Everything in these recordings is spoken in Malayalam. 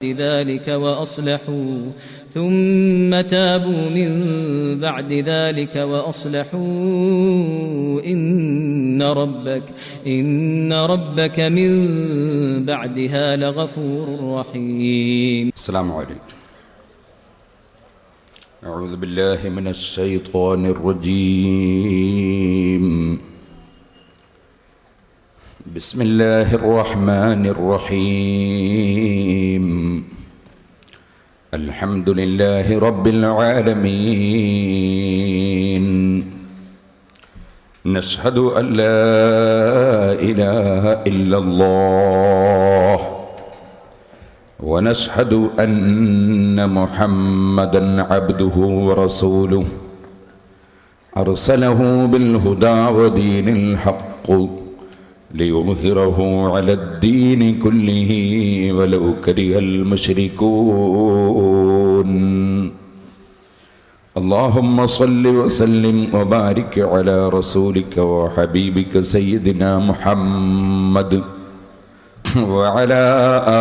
ذلك وأصلحوا ثم تابوا من بعد ذلك وأصلحوا إن ربك من بعدها لغفور رحيم. السلام عليكم. أعوذ بالله من الشيطان الرجيم. بسم الله الرحمن الرحيم. الحمد لله رب العالمين. نشهد أن لا إله إلا الله ونشهد أن محمدًا عبده ورسوله أرسله بالهدى ودين الحق ليظهره على الدين كله ولو كره المشركون. اللهم صل وسلم وبارك على رسولك وحبيبك سيدنا محمد وعلى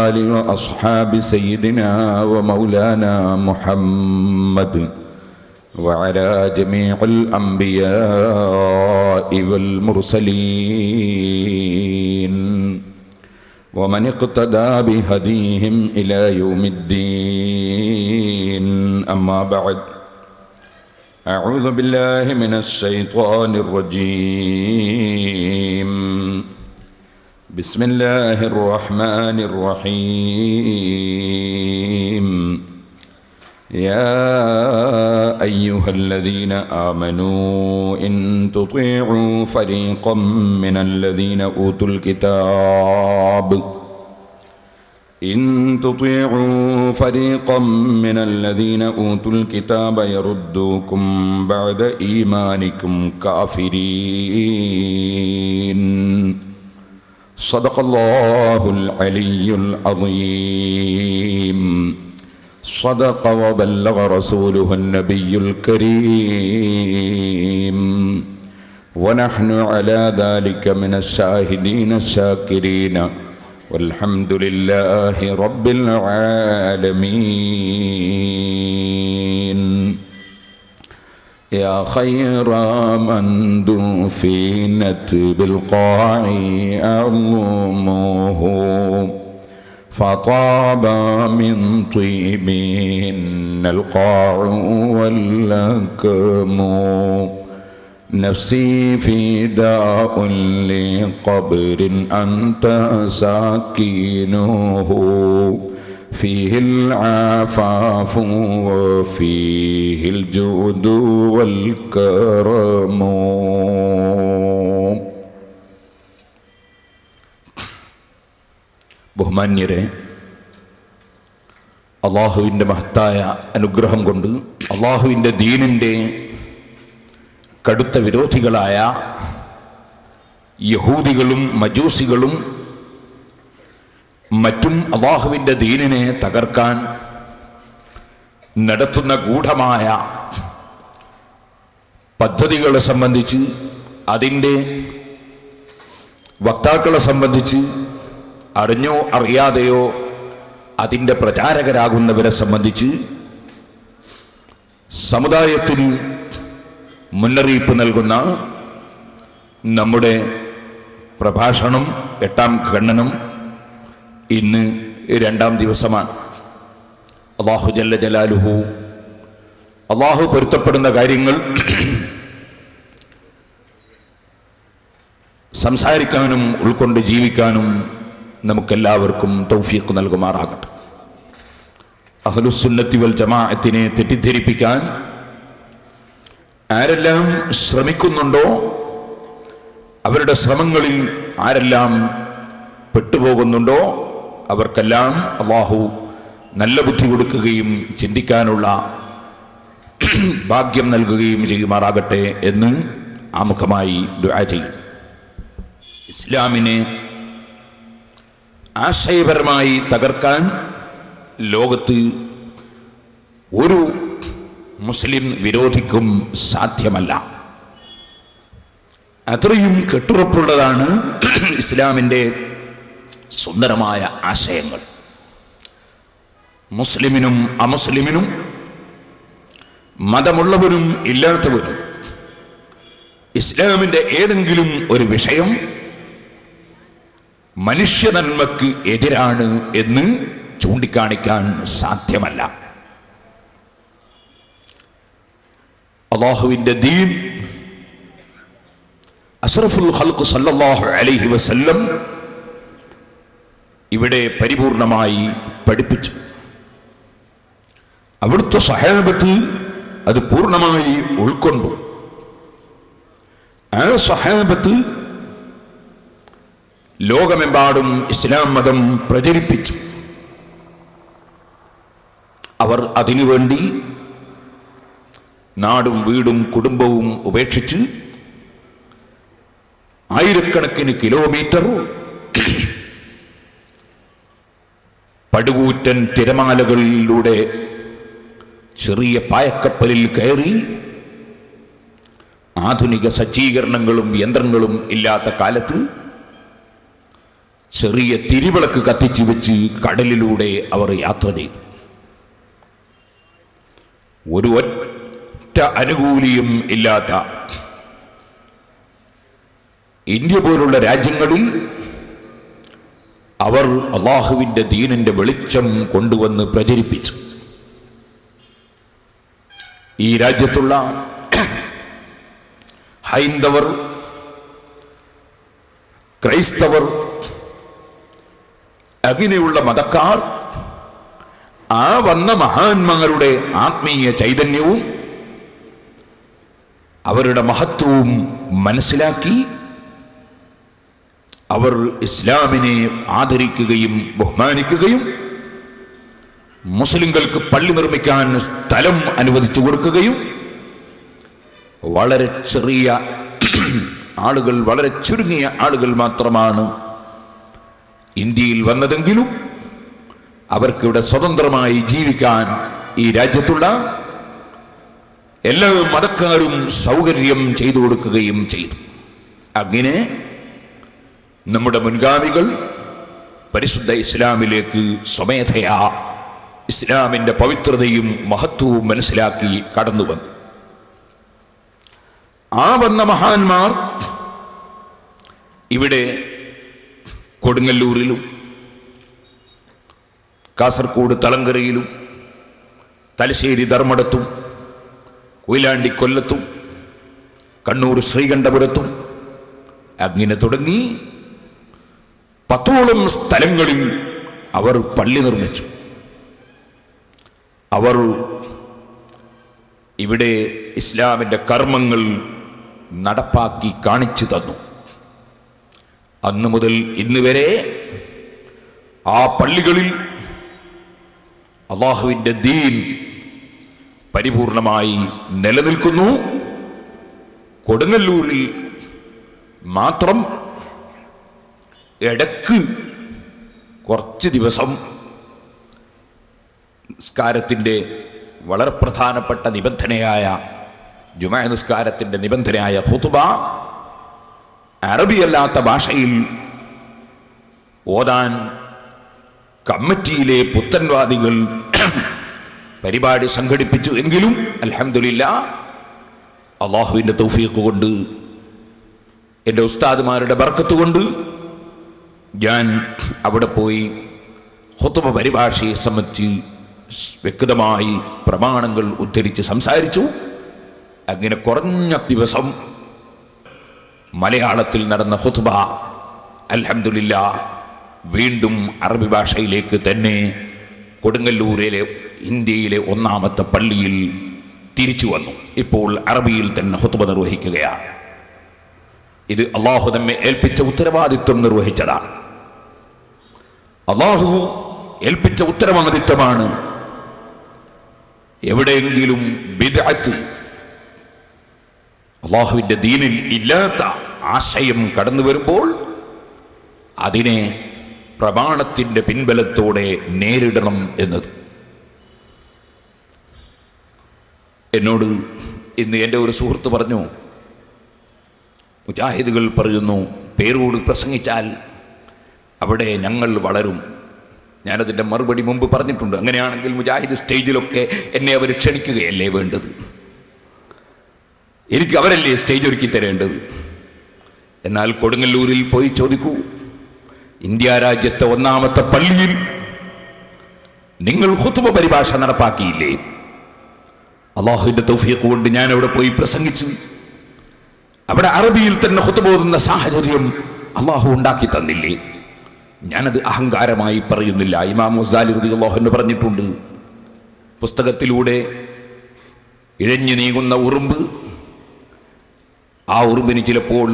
آل وأصحاب سيدنا ومولانا محمد وعلى جميع الأنبياء والمرسلين ومن اقتدى بهديهم إلى يوم الدين. أما بعد، أعوذ بالله من الشيطان الرجيم. بسم الله الرحمن الرحيم. يا أيها الذين آمنوا إن تطيعوا فريقا من الذين أوتوا الكتاب يردوكم بعد إيمانكم كافرين. صدق الله العلي العظيم. صدق وبلغ رسوله النبي الكريم. ونحن على ذلك من الشاهدين الشاكرين والحمد لله رب العالمين. يا خير من دفنت بالقاع أعظمه فطاب من طيبهن القاع واللكم. نفسي فداء لقبر أنت ساكنه فيه العفاف وفيه الجود والكرم. ബഹുമാന്യരെ, അള്ളാഹുവിൻ്റെ മഹത്തായ അനുഗ്രഹം കൊണ്ട് അള്ളാഹുവിൻ്റെ ദീനിൻ്റെ കടുത്ത വിരോധികളായ യഹൂദികളും മജൂസികളും മറ്റും അള്ളാഹുവിൻ്റെ ദീനിനെ തകർക്കാൻ നടത്തുന്ന ഗൂഢമായ പദ്ധതികളെ സംബന്ധിച്ച്, അതിൻ്റെ വക്താക്കളെ സംബന്ധിച്ച് അറിഞ്ഞോ അറിയാതെയോ അതിൻ്റെ പ്രചാരകരാകുന്നവരെ സംബന്ധിച്ച് സമുദായത്തിന് മുന്നറിയിപ്പ് നൽകുന്ന നമ്മുടെ പ്രഭാഷണം 8ാം ഖണ്ഡനം ഇന്ന് 2ാം ദിവസമാണ്. അല്ലാഹു ജല്ല ജലാലുഹു, അല്ലാഹു പൊരുത്തപ്പെടുന്ന കാര്യങ്ങൾ സംസാരിക്കാനും ഉൾക്കൊണ്ട് ജീവിക്കാനും നമുക്കെല്ലാവർക്കും തൗഫീഖ് നൽകുമാറാകട്ടെ. അഹ്ലുസുന്നത്തി വൽ ജമാഅത്തിനെ തെറ്റിദ്ധരിപ്പിക്കാൻ ആരെല്ലാം ശ്രമിക്കുന്നുണ്ടോ, അവരുടെ ശ്രമങ്ങളിൽ ആരെല്ലാം പെട്ടുപോകുന്നുണ്ടോ, അവർക്കെല്ലാം അല്ലാഹു നല്ല ബുദ്ധി കൊടുക്കുകയും ചിന്തിക്കാനുള്ള ഭാഗ്യം നൽകുകയും ചെയ്യുമാറാകട്ടെ എന്ന് ആമുഖമായി ദുആ ചെയ്യും. ഇസ്ലാമിനെ ആശയപരമായി തകർക്കാൻ ലോകത്ത് ഒരു മുസ്ലിം വിരോധിക്കും സാധ്യമല്ല. അത്രയും കെട്ടുറപ്പുള്ളതാണ് ഇസ്ലാമിൻ്റെ സുന്ദരമായ ആശയങ്ങൾ. മുസ്ലിമിനും അമുസ്ലിമിനും, മതമുള്ളവരും ഇല്ലാത്തവരും ഇസ്ലാമിന്റെ ഏതെങ്കിലും ഒരു വിഷയം മനുഷ്യനന്മക്ക് എതിരാണ് എന്ന് ചൂണ്ടിക്കാണിക്കാൻ സാധ്യമല്ല. അല്ലാഹുവിന്റെ ദീൻ അഷ്റഫുൽ ഖൽഖ് സല്ലല്ലാഹു അലൈഹി വസല്ലം ഇവിടെ പരിപൂർണമായി പഠിപ്പിച്ചു. അവിടുത്തെ സഹാബത്ത് അത് പൂർണ്ണമായി ഉൾക്കൊണ്ടു. ആ സഹാബത്ത് ലോകമെമ്പാടും ഇസ്ലാം മതം പ്രചരിപ്പിച്ചു. അവർ അതിനുവേണ്ടി നാടും വീടും കുടുംബവും ഉപേക്ഷിച്ച് ആയിരക്കണക്കിന് കിലോമീറ്റർ പടുകൂറ്റൻ തിരമാലകളിലൂടെ ചെറിയ പായക്കപ്പലിൽ കയറി, ആധുനിക സജ്ജീകരണങ്ങളും യന്ത്രങ്ങളും ഇല്ലാത്ത കാലത്ത് ചെറിയ തിരിവിളക്ക് കത്തിച്ചു വെച്ച് കടലിലൂടെ അവർ യാത്ര ചെയ്തു. ഒരു ഒറ്റ അനുകൂലിയും ഇല്ലാത്ത ഇന്ത്യ പോലുള്ള രാജ്യങ്ങളിൽ അവർ അല്ലാഹുവിന്റെ ദീനിന്റെ വെളിച്ചം കൊണ്ടുവന്ന് പ്രചരിപ്പിച്ചു. ഈ രാജ്യത്തുള്ള ഹൈന്ദവർ, ക്രൈസ്തവർ, അങ്ങനെയുള്ള മതക്കാർ ആ വന്ന മഹാന്മാരുടെ ആത്മീയ ചൈതന്യവും അവരുടെ മഹത്വവും മനസ്സിലാക്കി അവർ ഇസ്ലാമിനെ ആദരിക്കുകയും ബഹുമാനിക്കുകയും മുസ്ലിങ്ങൾക്ക് പള്ളി നിർമ്മിക്കാൻ സ്ഥലം അനുവദിച്ചു കൊടുക്കുകയും വളരെ ചെറിയ ആളുകൾ, വളരെ ചുരുങ്ങിയ ആളുകൾ മാത്രമാണ് ഇന്ത്യയിൽ വന്നതെങ്കിലും അവർക്കിവിടെ സ്വതന്ത്രമായി ജീവിക്കാൻ ഈ രാജ്യത്തുള്ള എല്ലാ മതക്കാരും സൗകര്യം ചെയ്തു കൊടുക്കുകയും ചെയ്തു. അങ്ങനെ നമ്മുടെ മുൻഗാമികൾ പരിശുദ്ധ ഇസ്ലാമിലേക്ക് സ്വമേധയാ ഇസ്ലാമിന്റെ പവിത്രതയും മഹത്വവും മനസ്സിലാക്കി കടന്നു വന്നു. ആ വന്ന മഹാന്മാർ ഇവിടെ കൊടുങ്ങല്ലൂരിലും കാസർഗോഡ് തളങ്കരയിലും തലശ്ശേരി ധർമ്മടത്തും കൊയിലാണ്ടി കൊല്ലത്തും കണ്ണൂർ ശ്രീകണ്ഠപുരത്തും അങ്ങനെ തുടങ്ങി 10ഓളം സ്ഥലങ്ങളിൽ അവർ പള്ളി നിർമ്മിച്ചു. അവർ ഇവിടെ ഇസ്ലാമിന്റെ കർമ്മങ്ങൾ നടപ്പാക്കി കാണിച്ചു തന്നു. അന്നു മുതൽ ഇന്ന് വരെ ആ പള്ളികളിൽ അല്ലാഹുവിന്റെ ദീൻ പരിപൂർണമായി നിലനിൽക്കുന്നു. കൊടുങ്ങല്ലൂരിൽ മാത്രം ഇടക്ക് കുറച്ച് ദിവസം നിസ്കാരത്തിൻ്റെ വളരെ പ്രധാനപ്പെട്ട നിബന്ധനയായ ജുമാ നിസ്കാരത്തിൻ്റെ നിബന്ധനയായ ഖുതുബ അറബിയല്ലാത്ത ഭാഷയിൽ ഓതാൻ കമ്മിറ്റിയിലെ പുത്തൻവാദികൾ പരിപാടി സംഘടിപ്പിച്ചു. എങ്കിലും അൽഹംദുലില്ലാഹ് അല്ലാഹുവിൻ്റെ തൗഫീഖ് കൊണ്ട്, എൻ്റെ ഉസ്താദുമാരുടെ ബർക്കത്ത് കൊണ്ട് ഞാൻ അവിടെ പോയി ഖുതുബ പരിഭാഷയെ സംബന്ധിച്ച് വ്യക്തമായി പ്രമാണങ്ങൾ ഉദ്ധരിച്ച് സംസാരിച്ചു. അങ്ങനെ കുറഞ്ഞ ദിവസം മലയാളത്തിൽ നടന്ന ഖുതുബ അൽഹംദുലില്ലാഹ് വീണ്ടും അറബി ഭാഷയിലേക്ക് തന്നെ കൊടുങ്ങല്ലൂരിലെ ഇന്ത്യയിലെ 1ാമത്തെ പള്ളിയിൽ തിരിച്ചു വന്നു. ഇപ്പോൾ അറബിയിൽ തന്നെ ഖുതുബ നിർവഹിക്കുകയാണ്. ഇത് അല്ലാഹു നമ്മെ ഏൽപ്പിച്ച ഉത്തരവാദിത്വം നിർവഹിച്ചതാണ്. അല്ലാഹു ഏൽപ്പിച്ച ഉത്തരവാദിത്വമാണ്. എവിടെയെങ്കിലും ബിദ്അത്ത്, അല്ലാഹുവിന്റെ ദീനിൽ ഇല്ലാത്ത ആശയം കടന്നു വരുമ്പോൾ അതിനെ പ്രമാണത്തിന്റെ പിൻബലത്തോടെ നേരിടണം എന്നത്. എന്നോട് ഇന്ന് എൻ്റെ ഒരു സുഹൃത്ത് പറഞ്ഞു, മുജാഹിദുകൾ പറയുന്നു പേരോട് പ്രസംഗിച്ചാൽ അവിടെ ഞങ്ങൾ വളരും, ഞാനതിൻ്റെ മറുപടി മുമ്പ് പറഞ്ഞിട്ടുണ്ട്. അങ്ങനെയാണെങ്കിൽ മുജാഹിദ് സ്റ്റേജിലൊക്കെ എന്നെ അവർ ക്ഷണിക്കുകയല്ലേ വേണ്ടത്? എനിക്ക് അവരല്ലേ സ്റ്റേജ് ഒരുക്കി തരേണ്ടത്? എന്നാൽ കൊടുങ്ങല്ലൂരിൽ പോയി ചോദിക്കൂ, ഇന്ത്യ രാജ്യത്തെ ഒന്നാമത്തെ പള്ളിയിൽ നിങ്ങൾ ഖുതുബ പരിഭാഷ നടപ്പാക്കിയില്ലേ? അള്ളാഹുവിൻ്റെ തൗഫീഖ് കൊണ്ട് ഞാൻ അവിടെ പോയി പ്രസംഗിച്ചു. അവിടെ അറബിയിൽ തന്നെ ഖുതുബ ഓതുന്ന സാഹചര്യം അള്ളാഹു ഉണ്ടാക്കി തന്നില്ലേ? ഞാനത് അഹങ്കാരമായി പറയുന്നില്ല. ഇമാം ഗസാലി റളിയല്ലാഹു അൻഹു പറഞ്ഞിട്ടുണ്ട്, പുസ്തകത്തിലൂടെ ഇഴഞ്ഞു നീങ്ങുന്ന ഉറുമ്പ്, ആ ഉറുമ്പിന് ചിലപ്പോൾ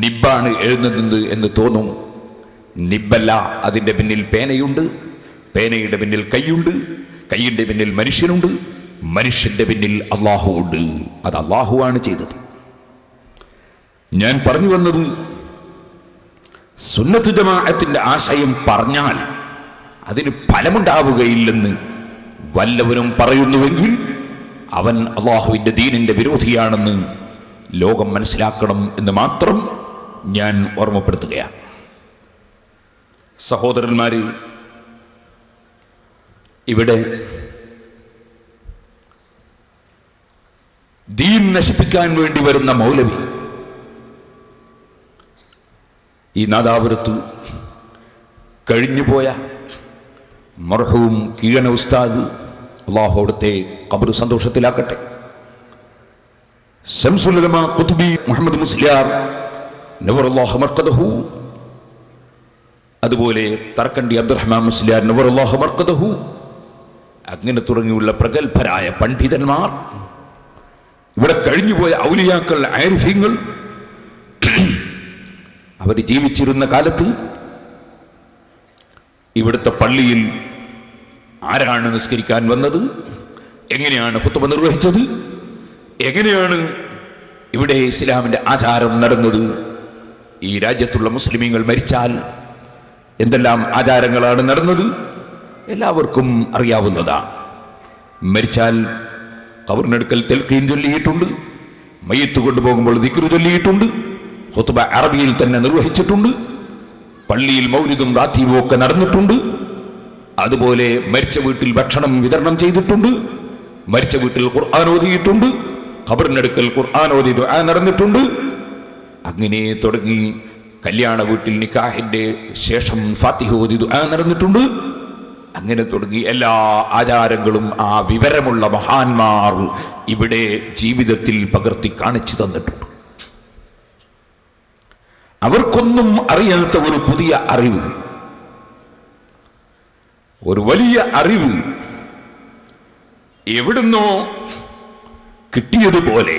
നിബ്ബാണ് എഴുതുന്നത് എന്ന് തോന്നും. നിബ്ബല്ല, അതിൻ്റെ പിന്നിൽ പേനയുണ്ട്, പേനയുടെ പിന്നിൽ കൈയുണ്ട്, കൈയിൻ്റെ പിന്നിൽ മനുഷ്യനുണ്ട്, മനുഷ്യൻ്റെ പിന്നിൽ അള്ളാഹു ഉണ്ട്. അത് അള്ളാഹുവാണ് ചെയ്തത്. ഞാൻ പറഞ്ഞു വന്നത്, സുന്നത്ത് ജമാഅത്തിന്റെ ആശയം പറഞ്ഞാൽ അതിന് ഫലമുണ്ടാവുകയില്ലെന്ന് വല്ലവനും പറയുന്നുവെങ്കിൽ അവൻ അള്ളാഹുവിൻ്റെ ദീനിൻ്റെ വിരോധിയാണെന്ന് ലോകം മനസ്സിലാക്കണം എന്ന് മാത്രം ഞാൻ ഓർമ്മപ്പെടുത്തുകയാണ്. സഹോദരന്മാരെ, ഇവിടെ ദീൻ നശിപ്പിക്കാൻ വേണ്ടി വരുന്ന മൗലവി, ഈ നാദാപുരത്ത് കഴിഞ്ഞുപോയ മർഹൂം കീഴന ഉസ്താദ്, അള്ളാഹു അവിടുത്തെ ഖബർ സന്തോഷത്തിലാക്കട്ടെ, ശംസുൽ ഉലമ ഖുത്ബി മുഹമ്മദ് മുസ്ലിയാർ നവറല്ലാഹു മർഖദഹു, അതുപോലെ തർക്കണ്ടി അബ്ദുറഹ്മാൻ മുസ്ലിയാർ നവറല്ലാഹു മർഖദഹു, അങ്ങനെ തുടങ്ങിയുള്ള പ്രഗത്ഭരായ പണ്ഡിതന്മാർ, ഇവിടെ കഴിഞ്ഞുപോയ ഔലിയാക്കൾ, ആരിഫീങ്ങൾ, അവർ ജീവിച്ചിരുന്ന കാലത്ത് ഇവിടുത്തെ പള്ളിയിൽ ആരാണ് നിസ്കരിക്കാൻ വന്നത്, എങ്ങനെയാണ് ഖുത്ബ നിർവഹിച്ചത്, എങ്ങനെയാണ് ഇവിടെ ഇസ്ലാമിൻ്റെ ആചാരം നടന്നത്, ഈ രാജ്യത്തുള്ള മുസ്ലിമീങ്ങൾ മരിച്ചാൽ എന്തെല്ലാം ആചാരങ്ങളാണ് നടന്നത് എല്ലാവർക്കും അറിയാവുന്നതാണ്. മരിച്ചാൽ ഖബറിനടുക്കൽ തൽഖീൻ ചൊല്ലിയിട്ടുണ്ട്, മയ്യത്ത് കൊണ്ടുപോകുമ്പോൾ ദിക്റ് ചൊല്ലിയിട്ടുണ്ട്, ഖുത്ബ അറബിയിൽ തന്നെ നിർവഹിച്ചിട്ടുണ്ട്, പള്ളിയിൽ മൗലിദും റാത്തീബും ഒക്കെ നടന്നിട്ടുണ്ട്. അതുപോലെ മരിച്ച വീട്ടിൽ ഭക്ഷണം വിതരണം ചെയ്തിട്ടുണ്ട്, മരിച്ച വീട്ടിൽ ഖുർആൻ ഓതിയിട്ടുണ്ട്, ഖബറിനടുക്കൽ ഖുർആൻ ഓതി ദുആ നടന്നിട്ടുണ്ട്. അങ്ങനെ തുടങ്ങി കല്യാണ വീട്ടിൽ നിക്കാഹിന്റെ ശേഷം ഫാത്തിഹ ഓതി ദുആ നടന്നിട്ടുണ്ട്. അങ്ങനെ തുടങ്ങി എല്ലാ ആചാരങ്ങളും ആ വിവരമുള്ള മഹാന്മാർ ഇവിടെ ജീവിതത്തിൽ പകർത്തി കാണിച്ചു തന്നിട്ടുണ്ട്. അവർക്കൊന്നും അറിയാത്ത ഒരു പുതിയ അറിവ്, ഒരു വലിയ അറിവ് എവിടുന്നോ കിട്ടിയതുപോലെ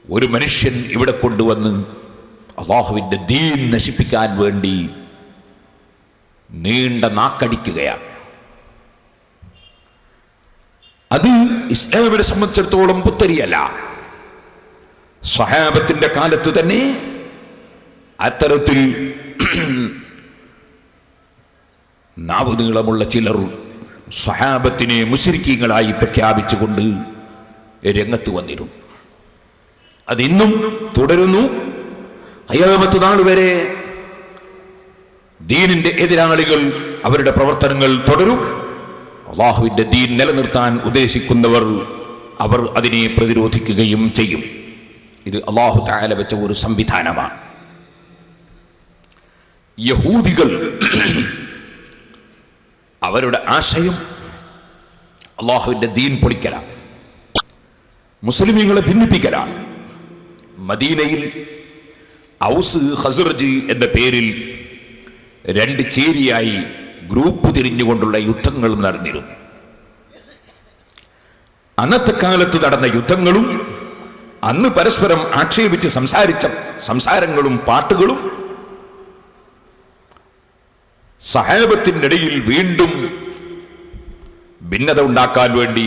ഒരു മനുഷ്യൻ ഇവിടെ കൊണ്ടുവന്ന് അല്ലാഹുവിൻ്റെ ദീൻ നശിപ്പിക്കാൻ വേണ്ടി നീണ്ട നാക്കടിക്കുകയാണ്. അത് ഇസ്ലാമിനെ സംബന്ധിച്ചിടത്തോളം പുത്തരിയല്ല. സ്വഹാബത്തിന്റെ കാലത്ത് തന്നെ അത്തരത്തിൽ നാവ് നീളമുള്ള ചിലർ സ്വഹാബത്തിനെ മുശ്രിക്കീങ്ങളായി പ്രഖ്യാപിച്ചുകൊണ്ട് രംഗത്ത് വന്നിരുന്നു. അതിന്നും തുടരുന്നു. ഖിയാമത്ത് നാൾ വരെ ദീനിന്റെ എതിരാളികൾ അവരുടെ പ്രവർത്തനങ്ങൾ തുടരും. അല്ലാഹുവിന്റെ ദീൻ നിലനിർത്താൻ ഉദ്ദേശിക്കുന്നവർ അവർ അതിനെ പ്രതിരോധിക്കുകയും ചെയ്യും. ഇത് അല്ലാഹു തആല വെച്ച ഒരു സംവിധാനമാണ്. യഹൂദികൾ അവരുടെ ആശയം അല്ലാഹുവിന്റെ ദീൻ പൊളിക്കലാണ്, മുസ്ലിമീങ്ങളെ ഭിന്നിപ്പിക്കലാണ്. മദീനയിൽ ഔസ് ഖസ്റജ് എന്ന പേരിൽ രണ്ട് ചേരിയായി ഗ്രൂപ്പ് തിരിഞ്ഞുകൊണ്ടുള്ള യുദ്ധങ്ങളും നടന്നിരുന്നു. അന്നത്തെ കാലത്ത് നടന്ന യുദ്ധങ്ങളും അന്ന് പരസ്പരം ആക്ഷേപിച്ച് സംസാരിച്ച സംസാരങ്ങളും പാട്ടുകളും സഹാബത്തിന്റെ ഇടയിൽ വീണ്ടും ഭിന്നത ഉണ്ടാക്കാൻ വേണ്ടി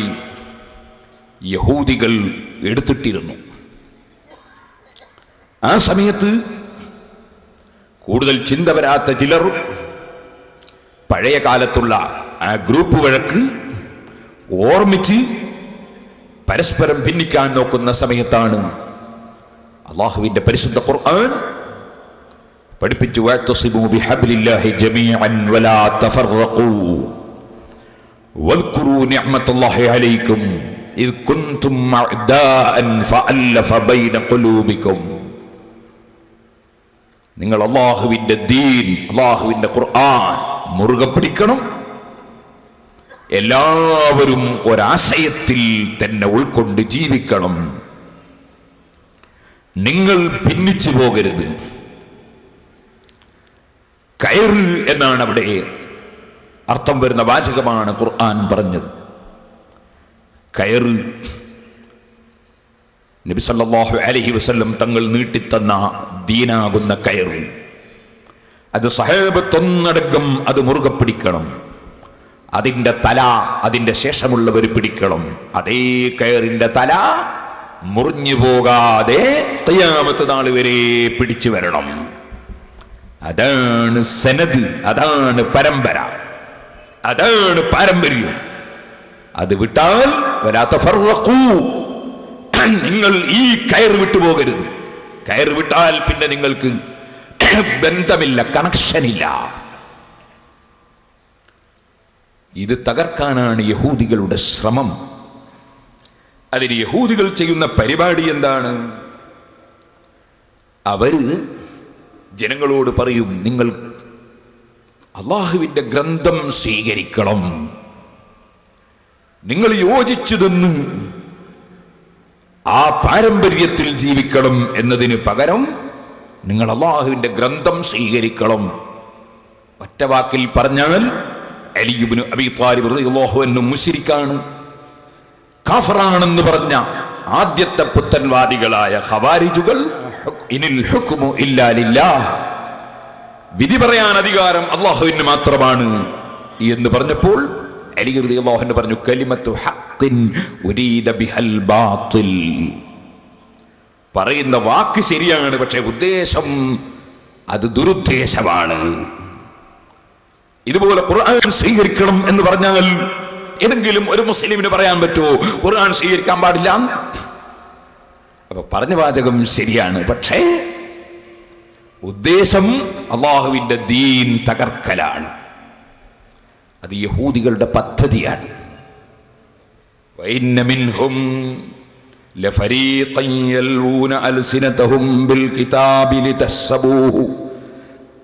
യഹൂദികൾ എടുത്തിട്ടിരുന്നു. ആ സമയത്ത് കൂടുതൽ ചിന്ത വരാത്ത ചിലർ പഴയ കാലത്തുള്ള ആ ഗ്രൂപ്പ് വഴക്ക് ഓർമ്മിച്ച് പരസ്പരം ഭിന്നിക്കാൻ നോക്കുന്ന സമയത്താണ് അല്ലാഹുവിന്റെ പരിശുദ്ധ ഖുർആൻ പഠിപ്പിച്ചു. വഅ്തസിമൂ ബിഹബ്ലില്ലാഹി ജമീഅൻ വലാ തഫറഖൂ വദ്കുറൂ നിഅമത്തല്ലാഹി അലൈക്കും ഇദ് കുൻതും അഅദാഅൻ ഫഅല്ലഫ ബൈന ഖുലൂബിക്കും. നിങ്ങൾ അല്ലാഹുവിന്റെ ദീൻ, അല്ലാഹുവിന്റെ ഖുർആൻ മുറുകെ പിടിക്കണം. എല്ലാവരും ഒരാശയത്തിൽ തന്നെ ഉൾക്കൊണ്ട് ജീവിക്കണം. നിങ്ങൾ ഭിന്നിച്ചു പോകരുത്. കയറ് എന്നാണ് അവിടെ അർത്ഥം വരുന്ന വാചകമാണ് ഖുർആൻ പറഞ്ഞത്. കയറ് നബി സല്ലല്ലാഹു അലൈഹി വസല്ലം തങ്ങൾ നീട്ടിത്തന്ന ദീനാകുന്ന കയറ്, അത് സഹാബത്തൊന്നടങ്കം അത് മുറുകെ പിടിക്കണം. അതിൻ്റെ തല അതിൻ്റെ ശേഷമുള്ളവർ പിടിക്കണം. അതേ കയറിൻ്റെ തല മുറിഞ്ഞു പോകാതെ ഖിയാമത്ത് നാൾ വരെ പിടിച്ചു വരണം. അതാണ് സനദ്, അതാണ് പരമ്പര, അതാണ് പാരമ്പര്യം. അത് വിട്ടാൽ വലാ തഫറഖൂ, നിങ്ങൾ ഈ കയർ വിട്ടുപോകരുത്. കയർ വിട്ടാൽ പിന്നെ നിങ്ങൾക്ക് ബന്ധമില്ല, കണക്ഷനില്ല. ഇത് തകർക്കാനാണ് യഹൂദികളുടെ ശ്രമം. അതിന് യഹൂദികൾ ചെയ്യുന്ന പരിപാടി എന്താണ്? അവര് ജനങ്ങളോട് പറയും, നിങ്ങൾ അല്ലാഹുവിന്റെ ഗ്രന്ഥം സ്വീകരിക്കണം, നിങ്ങൾ യോജിച്ചതെന്ന് ആ പാരമ്പര്യത്തിൽ ജീവിക്കണം എന്നതിന് പകരം നിങ്ങൾ അല്ലാഹുവിന്റെ ഗ്രന്ഥം സ്വീകരിക്കണം. ഒറ്റ വാക്കിൽ പറഞ്ഞാൽ അലി ഇബ്നു അബീ ത്വാലിബ് റളിയല്ലാഹു അൻഹു മുശ്രിക്കാണ്, കാഫറാണെന്ന് പറഞ്ഞ ആദ്യത്തെ പുത്തൻവാദികളായ ഖവാരിജുകൾ ഇനിൽ ഹുക്മു ഇല്ലാ ലില്ലാഹ്, വിധി പറയാൻ അധികാരം അല്ലാഹുവിന് മാത്രമാണ് എന്ന് പറഞ്ഞപ്പോൾ അലി റളിയല്ലാഹു അൻഹു പറഞ്ഞു, കലിമത്തു ഹഖ്ഖിൻ ഉരീദ ബിഹൽ ബാത്തിൽ. പറയുന്ന വാക്ക് ശരിയാണ്, പക്ഷേ ഉദ്ദേശം അത് ദുരുദ്ദേശമാണ്. ഇതുപോലെ ഖുർആൻ സ്വീകരിക്കണം എന്ന് പറഞ്ഞാൽ ഏതെങ്കിലും ഒരു മുസ്ലിമിന് പറയാൻ പറ്റുമോ ഖുർആൻ സ്വീകരിക്കാൻ പാടില്ല? അപ്പൊ പറഞ്ഞ വാചകം ശരിയാണ്, പക്ഷേ ഉദ്ദേശം അല്ലാഹുവിന്റെ ദീൻ തകർക്കലാണ്. അത് യഹൂദികളുടെ പദ്ധതിയാണ്. വഇന്ന മിൻഹും ലഫരീഖൻ യൽഊന അൽസിനതഹും ബിൽ കിതാബി ലിതഹ്സബൂഹു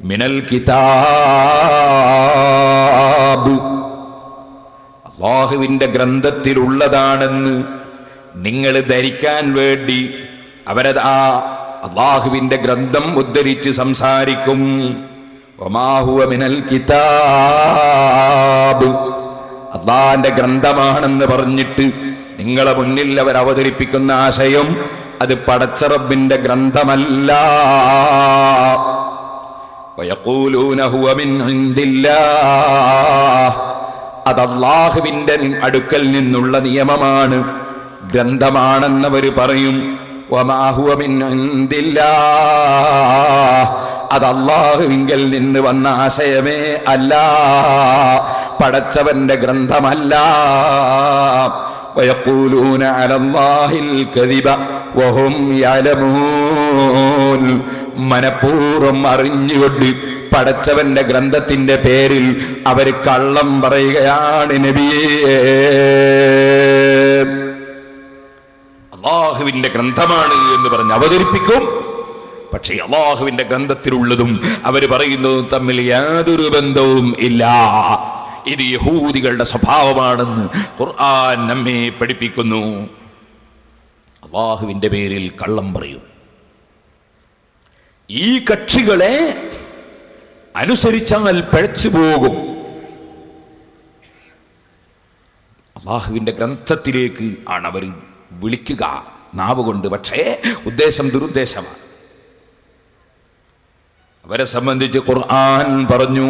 മിനൽ കിതാബ്. അല്ലാഹുവിന്റെ ഗ്രന്ഥത്തിലുള്ളതാണെന്ന് നിങ്ങൾ ധരിക്കാൻ വേണ്ടി അവരത് ആ അല്ലാഹുവിന്റെ ഗ്രന്ഥം ഉദ്ധരിച്ച് സംസാരിക്കും. വമാ ഹുവ മിനൽ കിതാബ്, അല്ലാഹുവിന്റെ ഗ്രന്ഥമാണെന്ന് പറഞ്ഞിട്ട് നിങ്ങളെ മുന്നിൽ അവർ അവതരിപ്പിക്കുന്ന ആശയം അത് പടച്ച റബ്ബിന്റെ ഗ്രന്ഥമല്ല. വയഖൂലൂന ഹുവ മിൻ ഇൻദില്ലാഹ്, അത് അല്ലാഹുവിന്റെ അടുക്കൽ നിന്നുള്ള നിയമമാണ്, ഗ്രന്ഥമാണെന്നവർ പറയും. വമാ ഹുവ മിൻ ഇൻദില്ലാഹ്, അത് അല്ലാഹുവിങ്കൽ നിന്ന് വന്ന ആശയമേ അല്ല, പടച്ചവന്റെ ഗ്രന്ഥമല്ല. വയഖൂലൂന അലല്ലാഹിൽ കദിബ വഹും യഅലമൂൻ, മനഃപൂർവ്വം അറിഞ്ഞുകൊണ്ട് പടച്ചവന്റെ ഗ്രന്ഥത്തിന്റെ പേരിൽ അവർ കള്ളം പറയുകയാണ് നബിയേ. അല്ലാഹുവിന്റെ ഗ്രന്ഥമാണ് എന്ന് പറഞ്ഞ് അവതരിപ്പിക്കും, പക്ഷേ അല്ലാഹുവിന്റെ ഗ്രന്ഥത്തിലുള്ളതും അവർ പറയുന്നതും തമ്മിൽ യാതൊരു ബന്ധവും ഇല്ല. ഇത് യഹൂദികളുടെ സ്വഭാവമാണെന്ന് ഖുർആൻ നമ്മെ പഠിപ്പിക്കുന്നു. അല്ലാഹുവിന്റെ പേരിൽ കള്ളം പറയും. ഈ കക്ഷികളെ അനുസരിച്ചാൽ പഴച്ചു പോകും. അല്ലാഹുവിന്റെ ഗ്രന്ഥത്തിലേക്ക് ആണ് അവർ വിളിക്കുക നാവ് കൊണ്ട്, പക്ഷേ ഉദ്ദേശം ദുരുദ്ദേശമാണ്. അവരെ സംബന്ധിച്ച് ഖുർആൻ പറഞ്ഞു,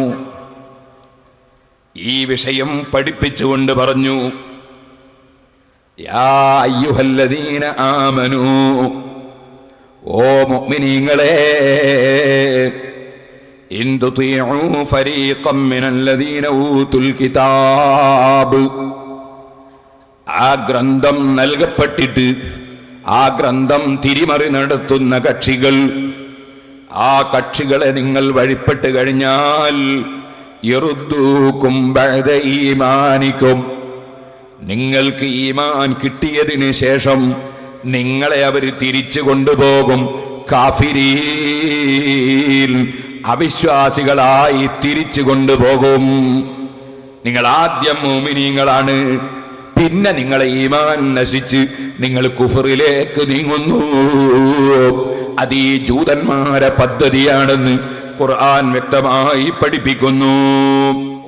ഈ വിഷയം പഠിപ്പിച്ചുകൊണ്ട് പറഞ്ഞു, യാ അയ്യുഹല്ലദീന ആമനൂ, ഓ മുഅ്മിനീങ്ങളെ, ഇൻ തുതീഉ ഫരീഖം മിനല്ലദീന ഊതുൽ കിതാബ്, ആ ഗ്രന്ഥം നൽകപ്പെട്ടിട്ട് ആ ഗ്രന്ഥം തിരിമറി നടത്തുന്ന കക്ഷികൾ, ആ കക്ഷികളെ നിങ്ങൾ വഴിപ്പെട്ട് കഴിഞ്ഞാൽ യറുദ്ദൂകും ബഅദ ഈമാനിക്കും, നിങ്ങൾക്ക് ഈമാൻ കിട്ടിയതിന് ശേഷം നിങ്ങളെ അവർ തിരിച്ചു കൊണ്ടുപോകും കാഫിരീൻ, അവിശ്വാസികളായി തിരിച്ചു കൊണ്ടുപോകും. നിങ്ങൾ ആദ്യം മുഅ്മിനീങ്ങളാണ്, പിന്നെ നിങ്ങളെ ഈമാൻ നശിച്ച് നിങ്ങൾ കുഫറിലേക്ക് നീങ്ങുന്നു. അത് ഈ ജൂതന്മാരെ പദ്ധതിയാണെന്ന് ഖുർആൻ വ്യക്തമായി പഠിപ്പിക്കുന്നു.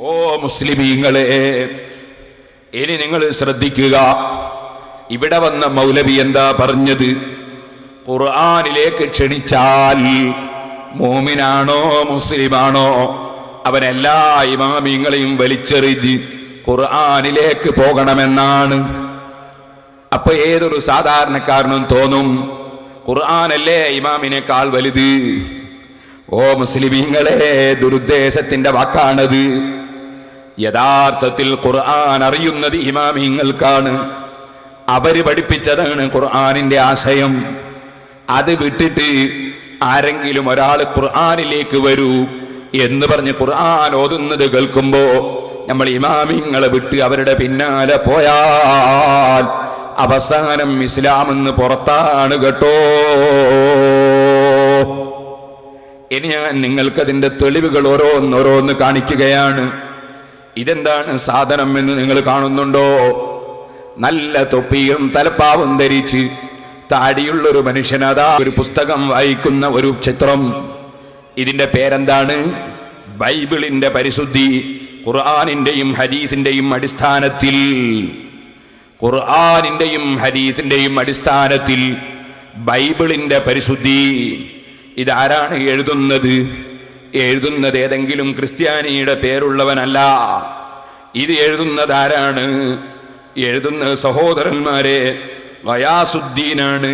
ഓ മുസ്ലിമീങ്ങളെ, ഇനി നിങ്ങൾ ശ്രദ്ധിക്കുക. ഇവിടെ വന്ന മൗലവി എന്താ പറഞ്ഞത്? ഖുർആനിലേക്ക് ക്ഷണിച്ചാൽ മോമിനാണോ മുസ്ലിമാണോ അവനെല്ലാ ഇമാമിങ്ങളെയും വലിച്ചെറിഞ്ഞ് ഖുർആനിലേക്ക് പോകണമെന്നാണ്. അപ്പൊ ഏതൊരു സാധാരണക്കാരനും തോന്നും ഖുർആനല്ലേ ഇമാമിനേക്കാൾ വലുത്. ഓ മുസ്ലിമീങ്ങളെ, ദുരുദ്ദേശത്തിന്റെ വാക്കാണത്. യഥാർത്ഥത്തിൽ ഖുർആൻ അറിയുന്നത് ഇമാമിങ്ങൾക്കാണ്. അവര് പഠിപ്പിച്ചതാണ് ഖുർആനിന്റെ ആശയം. അത് വിട്ടിട്ട് ആരെങ്കിലും ഒരാൾ ഖുർആനിലേക്ക് വരൂ എന്ന് പറഞ്ഞ് ഖുർആൻ ഓതുന്നത് കേൾക്കുമ്പോ നമ്മൾ ഇമാമിങ്ങളെ വിട്ട് അവരുടെ പിന്നാലെ പോയാൽ അവസാനം ഇസ്ലാമെന്ന് പുറത്താണ് കേട്ടോ. ഇനി ഞാൻ നിങ്ങൾക്കതിന്റെ തെളിവുകൾ ഓരോന്നോരോന്ന് കാണിക്കുകയാണ്. ഇതെന്താണ് സാധനം എന്ന് നിങ്ങൾ കാണുന്നുണ്ടോ? നല്ല തൊപ്പിയും തലപ്പാവും ധരിച്ച് താടിയുള്ളൊരു മനുഷ്യനതാ ഒരു പുസ്തകം വായിക്കുന്ന ഒരു ചിത്രം. ഇതിന്റെ പേരെന്താണ്? ബൈബിളിന്റെ പരിശുദ്ധി. ഖുർആനിന്റെയും ഹദീസിന്റെയും അടിസ്ഥാനത്തിൽ, ഖുർആനിന്റെയും ഹദീസിന്റെയും അടിസ്ഥാനത്തിൽ ബൈബിളിന്റെ പരിശുദ്ധി. ഇതാരാണ് എഴുതുന്നത്? എഴുതുന്നത് ഏതെങ്കിലും ക്രിസ്ത്യാനിയുടെ പേരുള്ളവനല്ല. ഇത് എഴുതുന്നത് ആരാണ്? എഴുതുന്നത് സഹോദരന്മാരെ ഗയാസുദ്ദീനാണ്.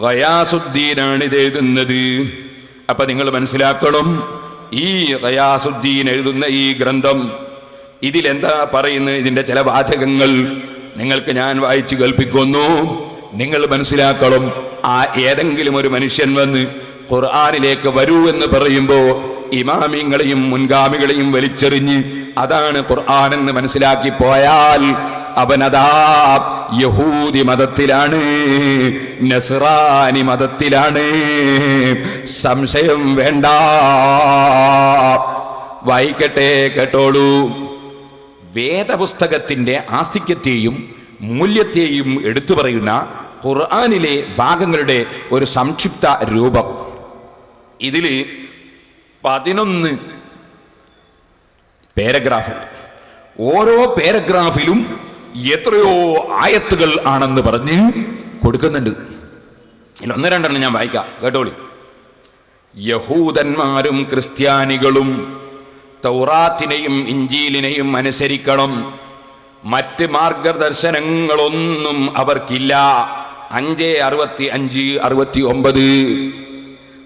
ഗയാസുദ്ദീനാണ് ഇത് എഴുതുന്നത്. അപ്പൊ നിങ്ങൾ മനസ്സിലാക്കണം, ഈ ഗയാസുദ്ദീൻ എഴുതുന്ന ഈ ഗ്രന്ഥം ഇതിലെന്താ പറയുന്നത്? ഇതിന്റെ ചില വാചകങ്ങൾ നിങ്ങൾക്ക് ഞാൻ വായിച്ചു കേൾപ്പിക്കുന്നു. നിങ്ങൾ മനസ്സിലാക്കണം. ആ ഏതെങ്കിലും ഒരു മനുഷ്യൻ വന്ന് ഖുർആനിലേക്ക് വരൂ എന്ന് പറയുമ്പോ ഇമാമിങ്ങളെയും മുൻഗാമികളെയും വലിച്ചെറിഞ്ഞ് അതാണ് ഖുർആൻ എന്ന് മനസ്സിലാക്കി പോയാൽ അവനതാ യഹൂദി മതത്തിലാണ്, നസ്രാനി മതത്തിലാണ്. സംശയം വേണ്ട. വായിക്കട്ടെ, കേട്ടോളൂ. വേദപുസ്തകത്തിന്റെ ആസ്തിക്യത്തെയും മൂല്യത്തെയും എടുത്തു പറയുന്ന ഖുർആനിലെ ഭാഗങ്ങളുടെ ഒരു സംക്ഷിപ്ത രൂപം. ഇതില് 11 പാരഗ്രാഫ്. ഓരോ പാരഗ്രാഫിലും എത്രയോ ആയത്തുകൾ ആണെന്ന് പറഞ്ഞ് കൊടുക്കുന്നുണ്ട്. ഇതിൽ 1-2 ഞാൻ വായിക്കാം, കേട്ടോളി. യഹൂദന്മാരും ക്രിസ്ത്യാനികളും തൗറാത്തിനെയും ഇഞ്ചീലിനെയും അനുസരിക്കണം. മറ്റ് മാർഗദർശനങ്ങളൊന്നും അവർക്കില്ല. 5:65-69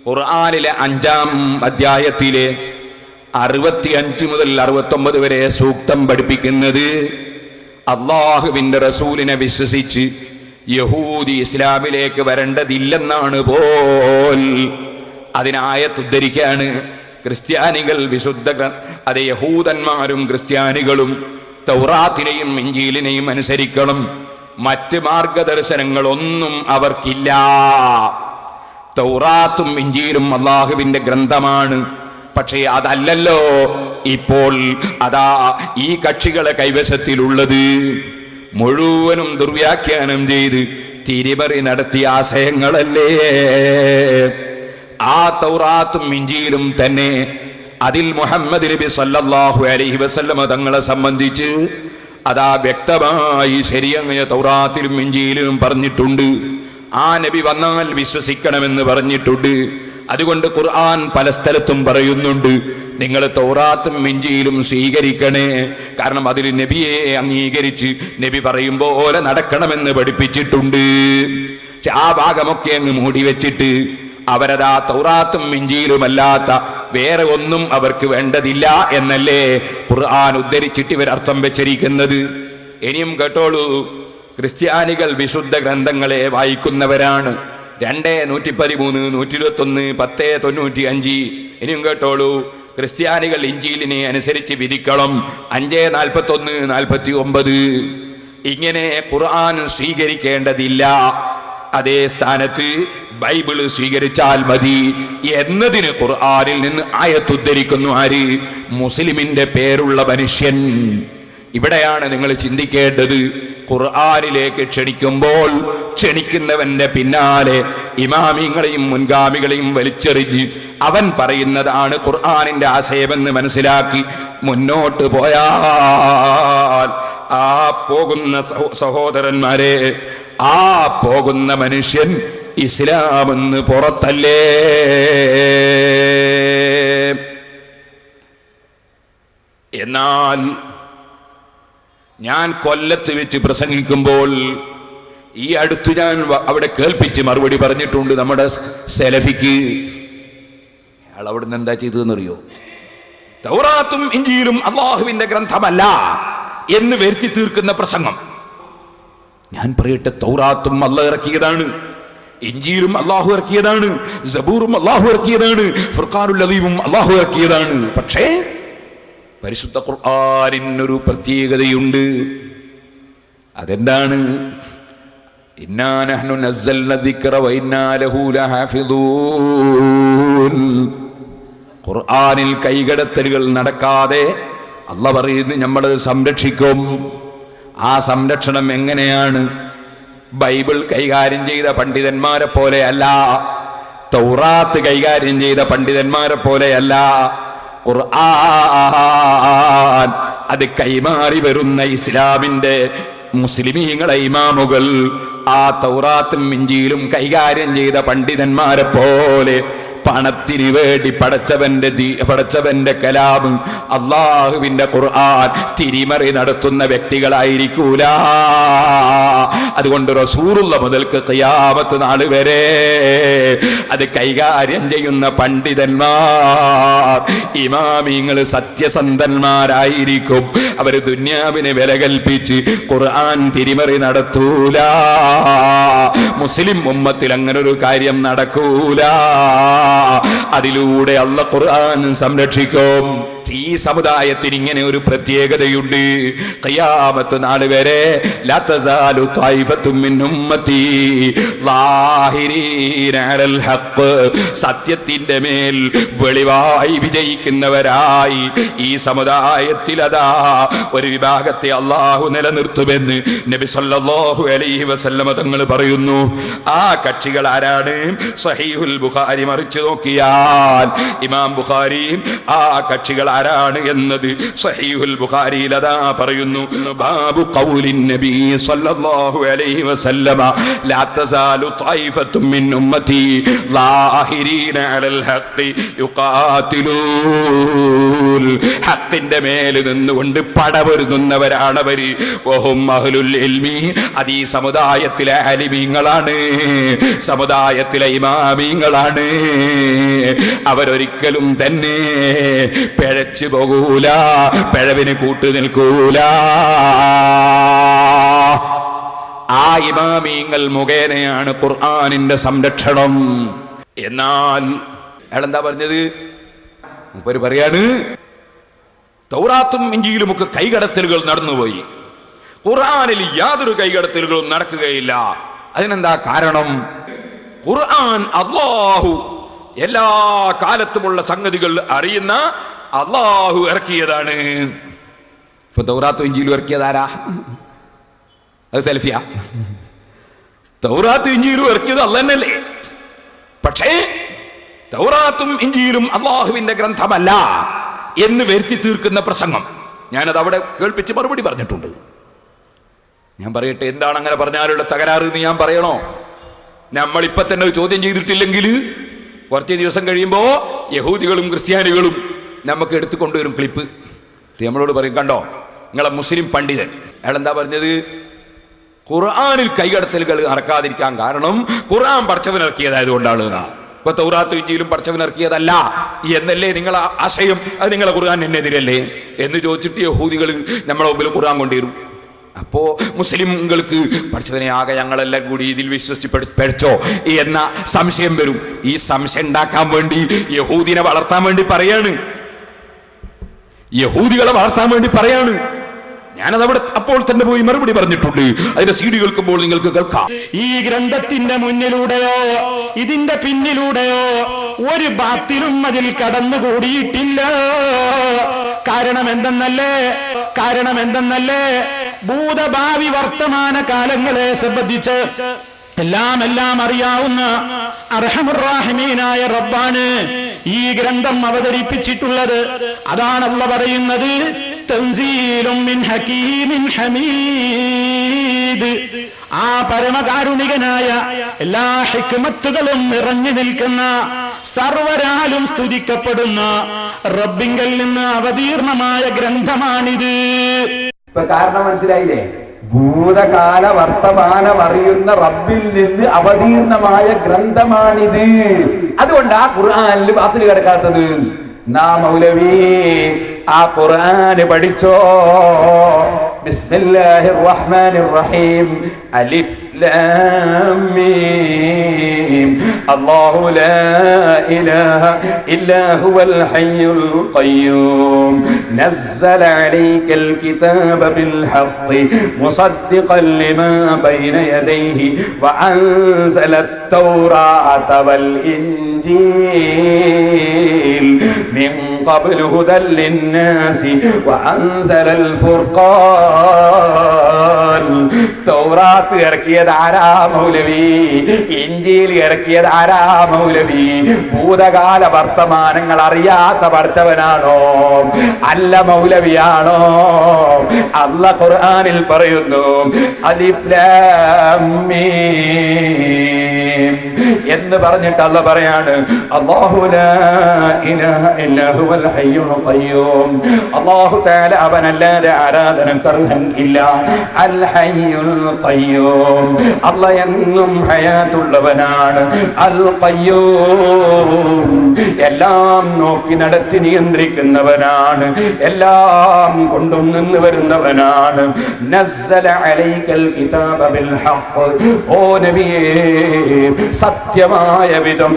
ഖുർആനിലെ 5-ാം അധ്യായത്തിലെ 65 മുതൽ 69 വരെ സൂക്തം പഠിപ്പിക്കുന്നത് അള്ളാഹുവിന്റെ റസൂലിനെ വിശ്വസിച്ച് യഹൂദി ഇസ്ലാമിലേക്ക് വരേണ്ടതില്ലെന്നാണ് പോൽ. അതിനായത്തുദ്ധരിക്കാണ്. ക്രിസ്ത്യാനികൾ വിശുദ്ധ അത് യഹൂദന്മാരും ക്രിസ്ത്യാനികളും തൗറാത്തിനെയും ഇഞ്ചീലിനെയും അനുസരിക്കണം. മറ്റ് മാർഗദർശനങ്ങളൊന്നും അവർക്കില്ല. തൗറാത്തും ഇഞ്ചീലും അള്ളാഹുവിന്റെ ഗ്രന്ഥമാണ്. പക്ഷേ അതല്ലല്ലോ ഇപ്പോൾ അതാ ഈ കക്ഷികളെ കൈവശത്തിലുള്ളത്. മുഴുവനും ദുർവ്യാഖ്യാനം ചെയ്ത് തിരിമറി നടത്തിയ ആശയങ്ങളല്ലേ. ആ തൗറാത്തും ഇഞ്ചീലും തന്നെ അതിൽ മുഹമ്മദ് നബി സല്ലല്ലാഹു അലൈഹി വസല്ലമ തങ്ങളെ സംബന്ധിച്ച് അതാ വ്യക്തമായി ശരിയായ തൗറാത്തിലും ഇഞ്ചീലിലും പറഞ്ഞിട്ടുണ്ട്. ആ നബി വന്നാൽ വിശ്വസിക്കണമെന്ന് പറഞ്ഞിട്ടുണ്ട്. അതുകൊണ്ട് ഖുർആൻ പല സ്ഥലത്തും പറയുന്നുണ്ട്, നിങ്ങൾ തൗറാത്തും ഇഞ്ചീലും സ്വീകരിക്കണേ. കാരണം അതിൽ നബിയെ അംഗീകരിച്ച് നബി പറയും പോലെ നടക്കണമെന്ന് പഠിപ്പിച്ചിട്ടുണ്ട്. പക്ഷെ ആ ഭാഗമൊക്കെ അങ്ങ് മൂടി വെച്ചിട്ട് അവരതാ തൗറാത്തും ഇഞ്ചീലുമല്ലാത്ത വേറെ ഒന്നും അവർക്ക് വേണ്ടതില്ല എന്നല്ലേ ഖുർആൻ ഉദ്ധരിച്ചിട്ട് ഇവരർത്ഥം വെച്ചിരിക്കുന്നത്. ഇനിയും കേട്ടോളൂ. ക്രിസ്ത്യാനികൾ വിശുദ്ധ ഗ്രന്ഥങ്ങളെ വായിക്കുന്നവരാണ്. 2 113 121 10 95. ഇനിയും കേട്ടോളൂ, ക്രിസ്ത്യാനികൾ ഇഞ്ചീലിനെ അനുസരിച്ച് വിധിക്കണം 5 41 49. ഇങ്ങനെ ഖുർആൻ സ്വീകരിക്കേണ്ടതില്ല, അതേ സ്ഥാനത്ത് ബൈബിള് സ്വീകരിച്ചാൽ മതി എന്നതിന് ഖുർആനിൽ നിന്ന് ആയത്തുദ്ധരിക്കുന്നു ആര്? മുസ്ലിമിന്റെ പേരുള്ള മനുഷ്യൻ. ഇവിടെയാണ് നിങ്ങൾ ചിന്തിക്കേണ്ടത്. ഖുർആനിലേക്ക് ക്ഷണിക്കുമ്പോൾ ക്ഷണിക്കുന്നവന്റെ പിന്നാലെ ഇമാമിങ്ങളെയും മുൻഗാമികളെയും വലിച്ചെറിഞ്ഞ് അവൻ പറയുന്നതാണ് ഖുർആനിന്റെ ആശയമെന്ന് മനസ്സിലാക്കി മുന്നോട്ട് പോയാൽ ആ പോകുന്ന സഹോദരന്മാരെ, ആ പോകുന്ന മനുഷ്യൻ ഇസ്ലാമെന്ന് പുറത്തല്ലേ? എന്നാൽ ഞാൻ കൊല്ലത്ത് വെച്ച് പ്രസംഗിക്കുമ്പോൾ ഈ അടുത്ത് ഞാൻ അവിടെ കേൾപ്പിച്ച് മറുപടി പറഞ്ഞിട്ടുണ്ട് നമ്മുടെ സെലഫിക്ക്. അയാൾ അവിടുന്ന് എന്താ ചെയ്തതെന്നറിയോ? തൗറാത്തും ഇഞ്ചീലും അള്ളാഹുവിന്റെ ഗ്രന്ഥമല്ല എന്ന് വരുത്തി തീർക്കുന്ന പ്രസംഗം. ഞാൻ പറയട്ടെ, തൗറാത്തും അള്ളാഹു ഇറക്കിയതാണ്, ഇഞ്ചീലും അള്ളാഹു ഇറക്കിയതാണ്, സബൂറും അള്ളാഹു ഇറക്കിയതാണ്, ഫുർഖാനുൽ അദീമും അള്ളാഹു ഇറക്കിയതാണ്. പക്ഷേ പരിശുദ്ധ ഖുർആനിനൊരു പ്രത്യേകതയുണ്ട്. അതെന്താണ്? ഇന്നാ നഹ്നു നസ്സൽന ദിക്റ വ ഇന്നാ ലഹു ലഹാഫിദൂൻ. ഖുർആനിൽ കൈകടത്തലുകൾ നടക്കാതെ അല്ലാഹു പറയുന്നു നമ്മൾ സംരക്ഷിക്കും. ആ സംരക്ഷണം എങ്ങനെയാണ്? ബൈബിൾ കൈകാര്യം ചെയ്ത പണ്ഡിതന്മാരെ പോലെയല്ല, തൗറാത്ത് കൈകാര്യം ചെയ്ത പണ്ഡിതന്മാരെ പോലെയല്ല. ഖുർആൻ അത് കൈമാറി വരുന്ന ഇസ്ലാമിന്റെ മുസ്ലിമീങ്ങളെ ഇമാമുകൾ ആ തൗറാത്തും ഇഞ്ചീലും കൈകാര്യം ചെയ്ത പണ്ഡിതന്മാരെ പോലെ പണത്തിന് വേണ്ടി പടച്ചവന്റെ കലാം, അള്ളാഹുവിന്റെ ഖുർആൻ തിരിമറി നടത്തുന്ന വ്യക്തികളായിരിക്കൂല. അതുകൊണ്ട് റസൂലുള്ള മുതൽക്ക് ഖിയാമത്ത് നാൾ വരെ അത് കൈകാര്യം ചെയ്യുന്ന പണ്ഡിതന്മാർ, ഇമാമിങ്ങൾ സത്യസന്ധന്മാരായിരിക്കും. അവര് ദുന്യാവിനെ വില കൽപ്പിച്ച് ഖുർആൻ തിരിമറി നടത്തൂല. മുസ്ലിം ഉമ്മത്തിൽ അങ്ങനെ ഒരു കാര്യം നടക്കൂല. അതിലൂടെ അല്ലാഹു ഖുർആൻ സംരക്ഷിക്കും. ഈ സമുദായത്തിന് ഇങ്ങനെ ഒരു പ്രത്യേകതയുണ്ട്. ഖിയാമത്ത് നാൾ വരെ ലാ തസാലു ത്വായിഫത്തും മിൻ ഉമ്മത്തി ളാഹിരീന അലൽ ഹഖ്, സത്യത്തിന്റെ മേൽ വെളിവായി വിജയിക്കുന്നവരായി ഈ സമുദായത്തിൽ അതാ ഒരു വിഭാഗത്തെ അല്ലാഹു നിലനിർത്തുമെന്ന് നബി സല്ലല്ലാഹു അലൈഹി വസല്ലമ തങ്ങൾ പറയുന്നു. ആ കക്ഷികൾ ആരാണ്? സഹീഹുൽ ബുഖാരി മറിച്ചു നോക്കിയാൽ ഇമാം ബുഖാരി ആ കക്ഷികൾ ആരാണ് എന്നത് സഹീഹുൽ ബുഖാരിയിൽ അതാ പറയുന്നു. ബാബു ഖൗലിൻ നബി സല്ലല്ലാഹു അലൈഹി വസല്ലമ ലാ തസാലു ത്വായിഫത്തും മിൻ ഉമ്മത്തി ളാഹിരീന അലൽ ഹഖ് യുഖാതിലൂൻ. ഹഖിന്റെ മേൽ നിന്നുകൊണ്ട് പടപൊരുതുന്നവരാണവര്. വഹും അഹ്ലുൽ ഇൽമി, അത് ഈ സമുദായത്തിലെ ആലിമീങ്ങളാണ്, സമുദായത്തിലെ ഇമാമീങ്ങളാണ്. അവരൊരിക്കലും തന്നെ പിഴച്ചു പോകൂല, പിഴവിന് കൂട്ടു നിൽക്കൂല. ആ ഇമാമീങ്ങൾ മുഖേനയാണ് ഖുർആനിന്റെ സംരക്ഷണം. എന്നാൽ അയാളെന്താ പറഞ്ഞത്? മൂപ്പര് പറയാണ് തൗറാത്തും ഇഞ്ചീലും ഒക്കെ കൈകടത്തലുകൾ നടന്നുപോയി, ഖുർആനിൽ യാതൊരു കൈകടത്തലുകളും നടക്കുകയില്ല. അതിനെന്താ കാരണം? ഖുർആൻ അല്ലാഹു എല്ലാ കാലത്തുമുള്ള സംഗതികൾ അറിയുന്ന അല്ലാഹു ഇറക്കിയതാണ്. ഇപ്പൊ തൗറാത്തും ഇഞ്ചീലും ഇറക്കിയതാരാ? അത് സെൽഫിയാ? തൗറാത്തും ഇഞ്ചീലും ഇറക്കിയത് അല്ലാഹു തന്നെയല്ലേ? പക്ഷേ തൗറാത്തും ഇഞ്ചീലും അല്ലാഹുവിന്റെ ഗ്രന്ഥമല്ല എന്ന് വരുത്തി തീർക്കുന്ന പ്രസംഗം ഞാനത് അവിടെ കേൾപ്പിച്ച് മറുപടി പറഞ്ഞിട്ടുണ്ട്. ഞാൻ പറയട്ടെ, എന്താണ് അങ്ങനെ പറഞ്ഞാലുള്ള തകരാറ് എന്ന് ഞാൻ പറയണോ? നമ്മളിപ്പൊ തന്നെ ചോദ്യം ചെയ്തിട്ടില്ലെങ്കിൽ കുറച്ച് ദിവസം കഴിയുമ്പോ യഹൂദികളും ക്രിസ്ത്യാനികളും നമുക്ക് എടുത്തുകൊണ്ടുവരും ക്ലിപ്പ്. നമ്മളോട് പറയും, കണ്ടോ നിങ്ങളെ മുസ്ലിം പണ്ഡിതൻ അയാൾ എന്താ പറഞ്ഞത്? ഖുർആനിൽ കൈകടത്തലുകൾ നടക്കാതിരിക്കാൻ കാരണം ഖുർആൻ പടച്ചവനിറക്കിയതായതുകൊണ്ടാണ്. ഇപ്പൊ തൗറാത്തും ഇഞ്ചീലും പടച്ചവനിറക്കിയതല്ല എന്നല്ലേ നിങ്ങളെ ആശയം? അത് നിങ്ങളെ ഖുർആൻ എന്നെതിരല്ലേ എന്ന് ചോദിച്ചിട്ട് യഹൂദികൾ നമ്മളെ മുമ്പിൽ ഖുർആൻ കൊണ്ടുവരും. അപ്പോ മുസ്ലിംകൾക്ക് പഠിച്ചതിനെ ആകെ ഞങ്ങളെല്ലാം കൂടി ഇതിൽ വിശ്വസിച്ച് പഠിച്ചോ എന്ന സംശയം വരും. ഈ സംശയം ഉണ്ടാക്കാൻ വേണ്ടി യഹൂദിനെ വളർത്താൻ വേണ്ടി പറയാണ്, യഹൂദികളെ വളർത്താൻ വേണ്ടി പറയാണ്. ഞാനതവിടെ അപ്പോൾ തന്നെ പോയി മറുപടി പറഞ്ഞിട്ടുണ്ട്. അതിന്റെ CD കേൾക്കുമ്പോൾ നിങ്ങൾക്ക് കേൾക്കാം. ഈ ഗ്രന്ഥത്തിന്റെ മുന്നിലൂടെയോ ഇതിന്റെ പിന്നിലൂടെയോ ഒരു ബാത്തിലും അതിൽ കടന്നുകൂടിയിട്ടില്ല. കാരണം എന്തെന്നല്ലേ ഭൂതഭാവി വർത്തമാന കാലങ്ങളെ സംബന്ധിച്ച് എല്ലാം അറിയാവുന്ന അർഹമുർ റഹീമീനായ റബ്ബാണ് ഈ ഗ്രന്ഥം അവതരിപ്പിച്ചിട്ടുള്ളത്. അതാണ് അല്ലാഹ് പറയുന്നത്, തൻസീലും മിൻ ഹകീമിൻ ഹമീദ്. ആ പരമകാരുണികനായ എല്ലാ ഹിക്മത്തുകളും നിറഞ്ഞു നിൽക്കുന്ന, സർവരാലും സ്തുതിക്കപ്പെടുന്ന റബ്ബിങ്കൽ നിന്ന് അവതീർണമായ ഗ്രന്ഥമാണിത്. കാരണം മനസ്സിലായില്ലേ? ഭൂതകാല വർത്തമാനം അറിയുന്ന റബ്ബിൽ നിന്ന് അവതീർണമായ ഗ്രന്ഥമാണിത്. അതുകൊണ്ട് ആ ഖുർആനിൽ ബാത്തിൽ കിടക്കാത്തത്. മൗലവി ആ ഖുർആൻ പഠിച്ചോ. ബിസ്മില്ലാഹിർ റഹ്മാനിർ റഹീം. അലിഫ് ലാം മീം. അല്ലാഹു ലാ ഇലാഹ ഇല്ലാ ഹുവൽ ഹയ്യുൽ ഖയ്യൂം. നസ്സല അലൈക്കൽ കിതാബ ബിൽ ഹഖ് മുസദ്ദിഖൻ ലിമാ ബൈന യദൈഹി വഅൻസലത് തൗറാത വൽ ഇൻജീൽ മിൻ ഖബ്ലു ഹുദൽ ലിന്നാസി വഅൻസലൽ ഫുർഖാൻ. തൗറാത്ത് ഇറക്കിയത് ആരാ മൗലവി? ഇൻജീൽ ഇറക്കിയത് ആരാ മൗലവി? ഭൂതകാല വർത്തമാനങ്ങൾ അറിയാത്ത പഠിച്ചവനാണോ? അല്ല, മൗലവിയാണോ? അല്ലാഹ് ഖുർആനിൽ പറയുന്നു, അലിഫ് ലാം മീം എന്ന് പറഞ്ഞിട്ട് അല്ലാഹ് പറയാണ്, അല്ലാഹു ലാ ഇലാഹ ഇല്ലാ ഹുവൽ ഹയ്യുൽ ഖയ്യൂം. അല്ലാഹു തആല അവനല്ലാതെ ആരാധനക്കർഹൻ ഇല്ല. അൽ ഹയ്യുൽ ഖയ്യൂം. അല്ലാഹ് എന്നും ഹയാത്തുള്ളവനാണ്. അൽ ഖയ്യൂം എല്ലാം നോക്കി നടത്തി നിയന്ത്രിക്കുന്നവനാണ്, എല്ലാം കൊണ്ടും നിന്ന് വരുന്നവനാണ്. നസ്സല അലൈക്കൽ കിതാബ ബിൽ ഹഖ്. ഓ നബിയേ, സത്യമായ വിധം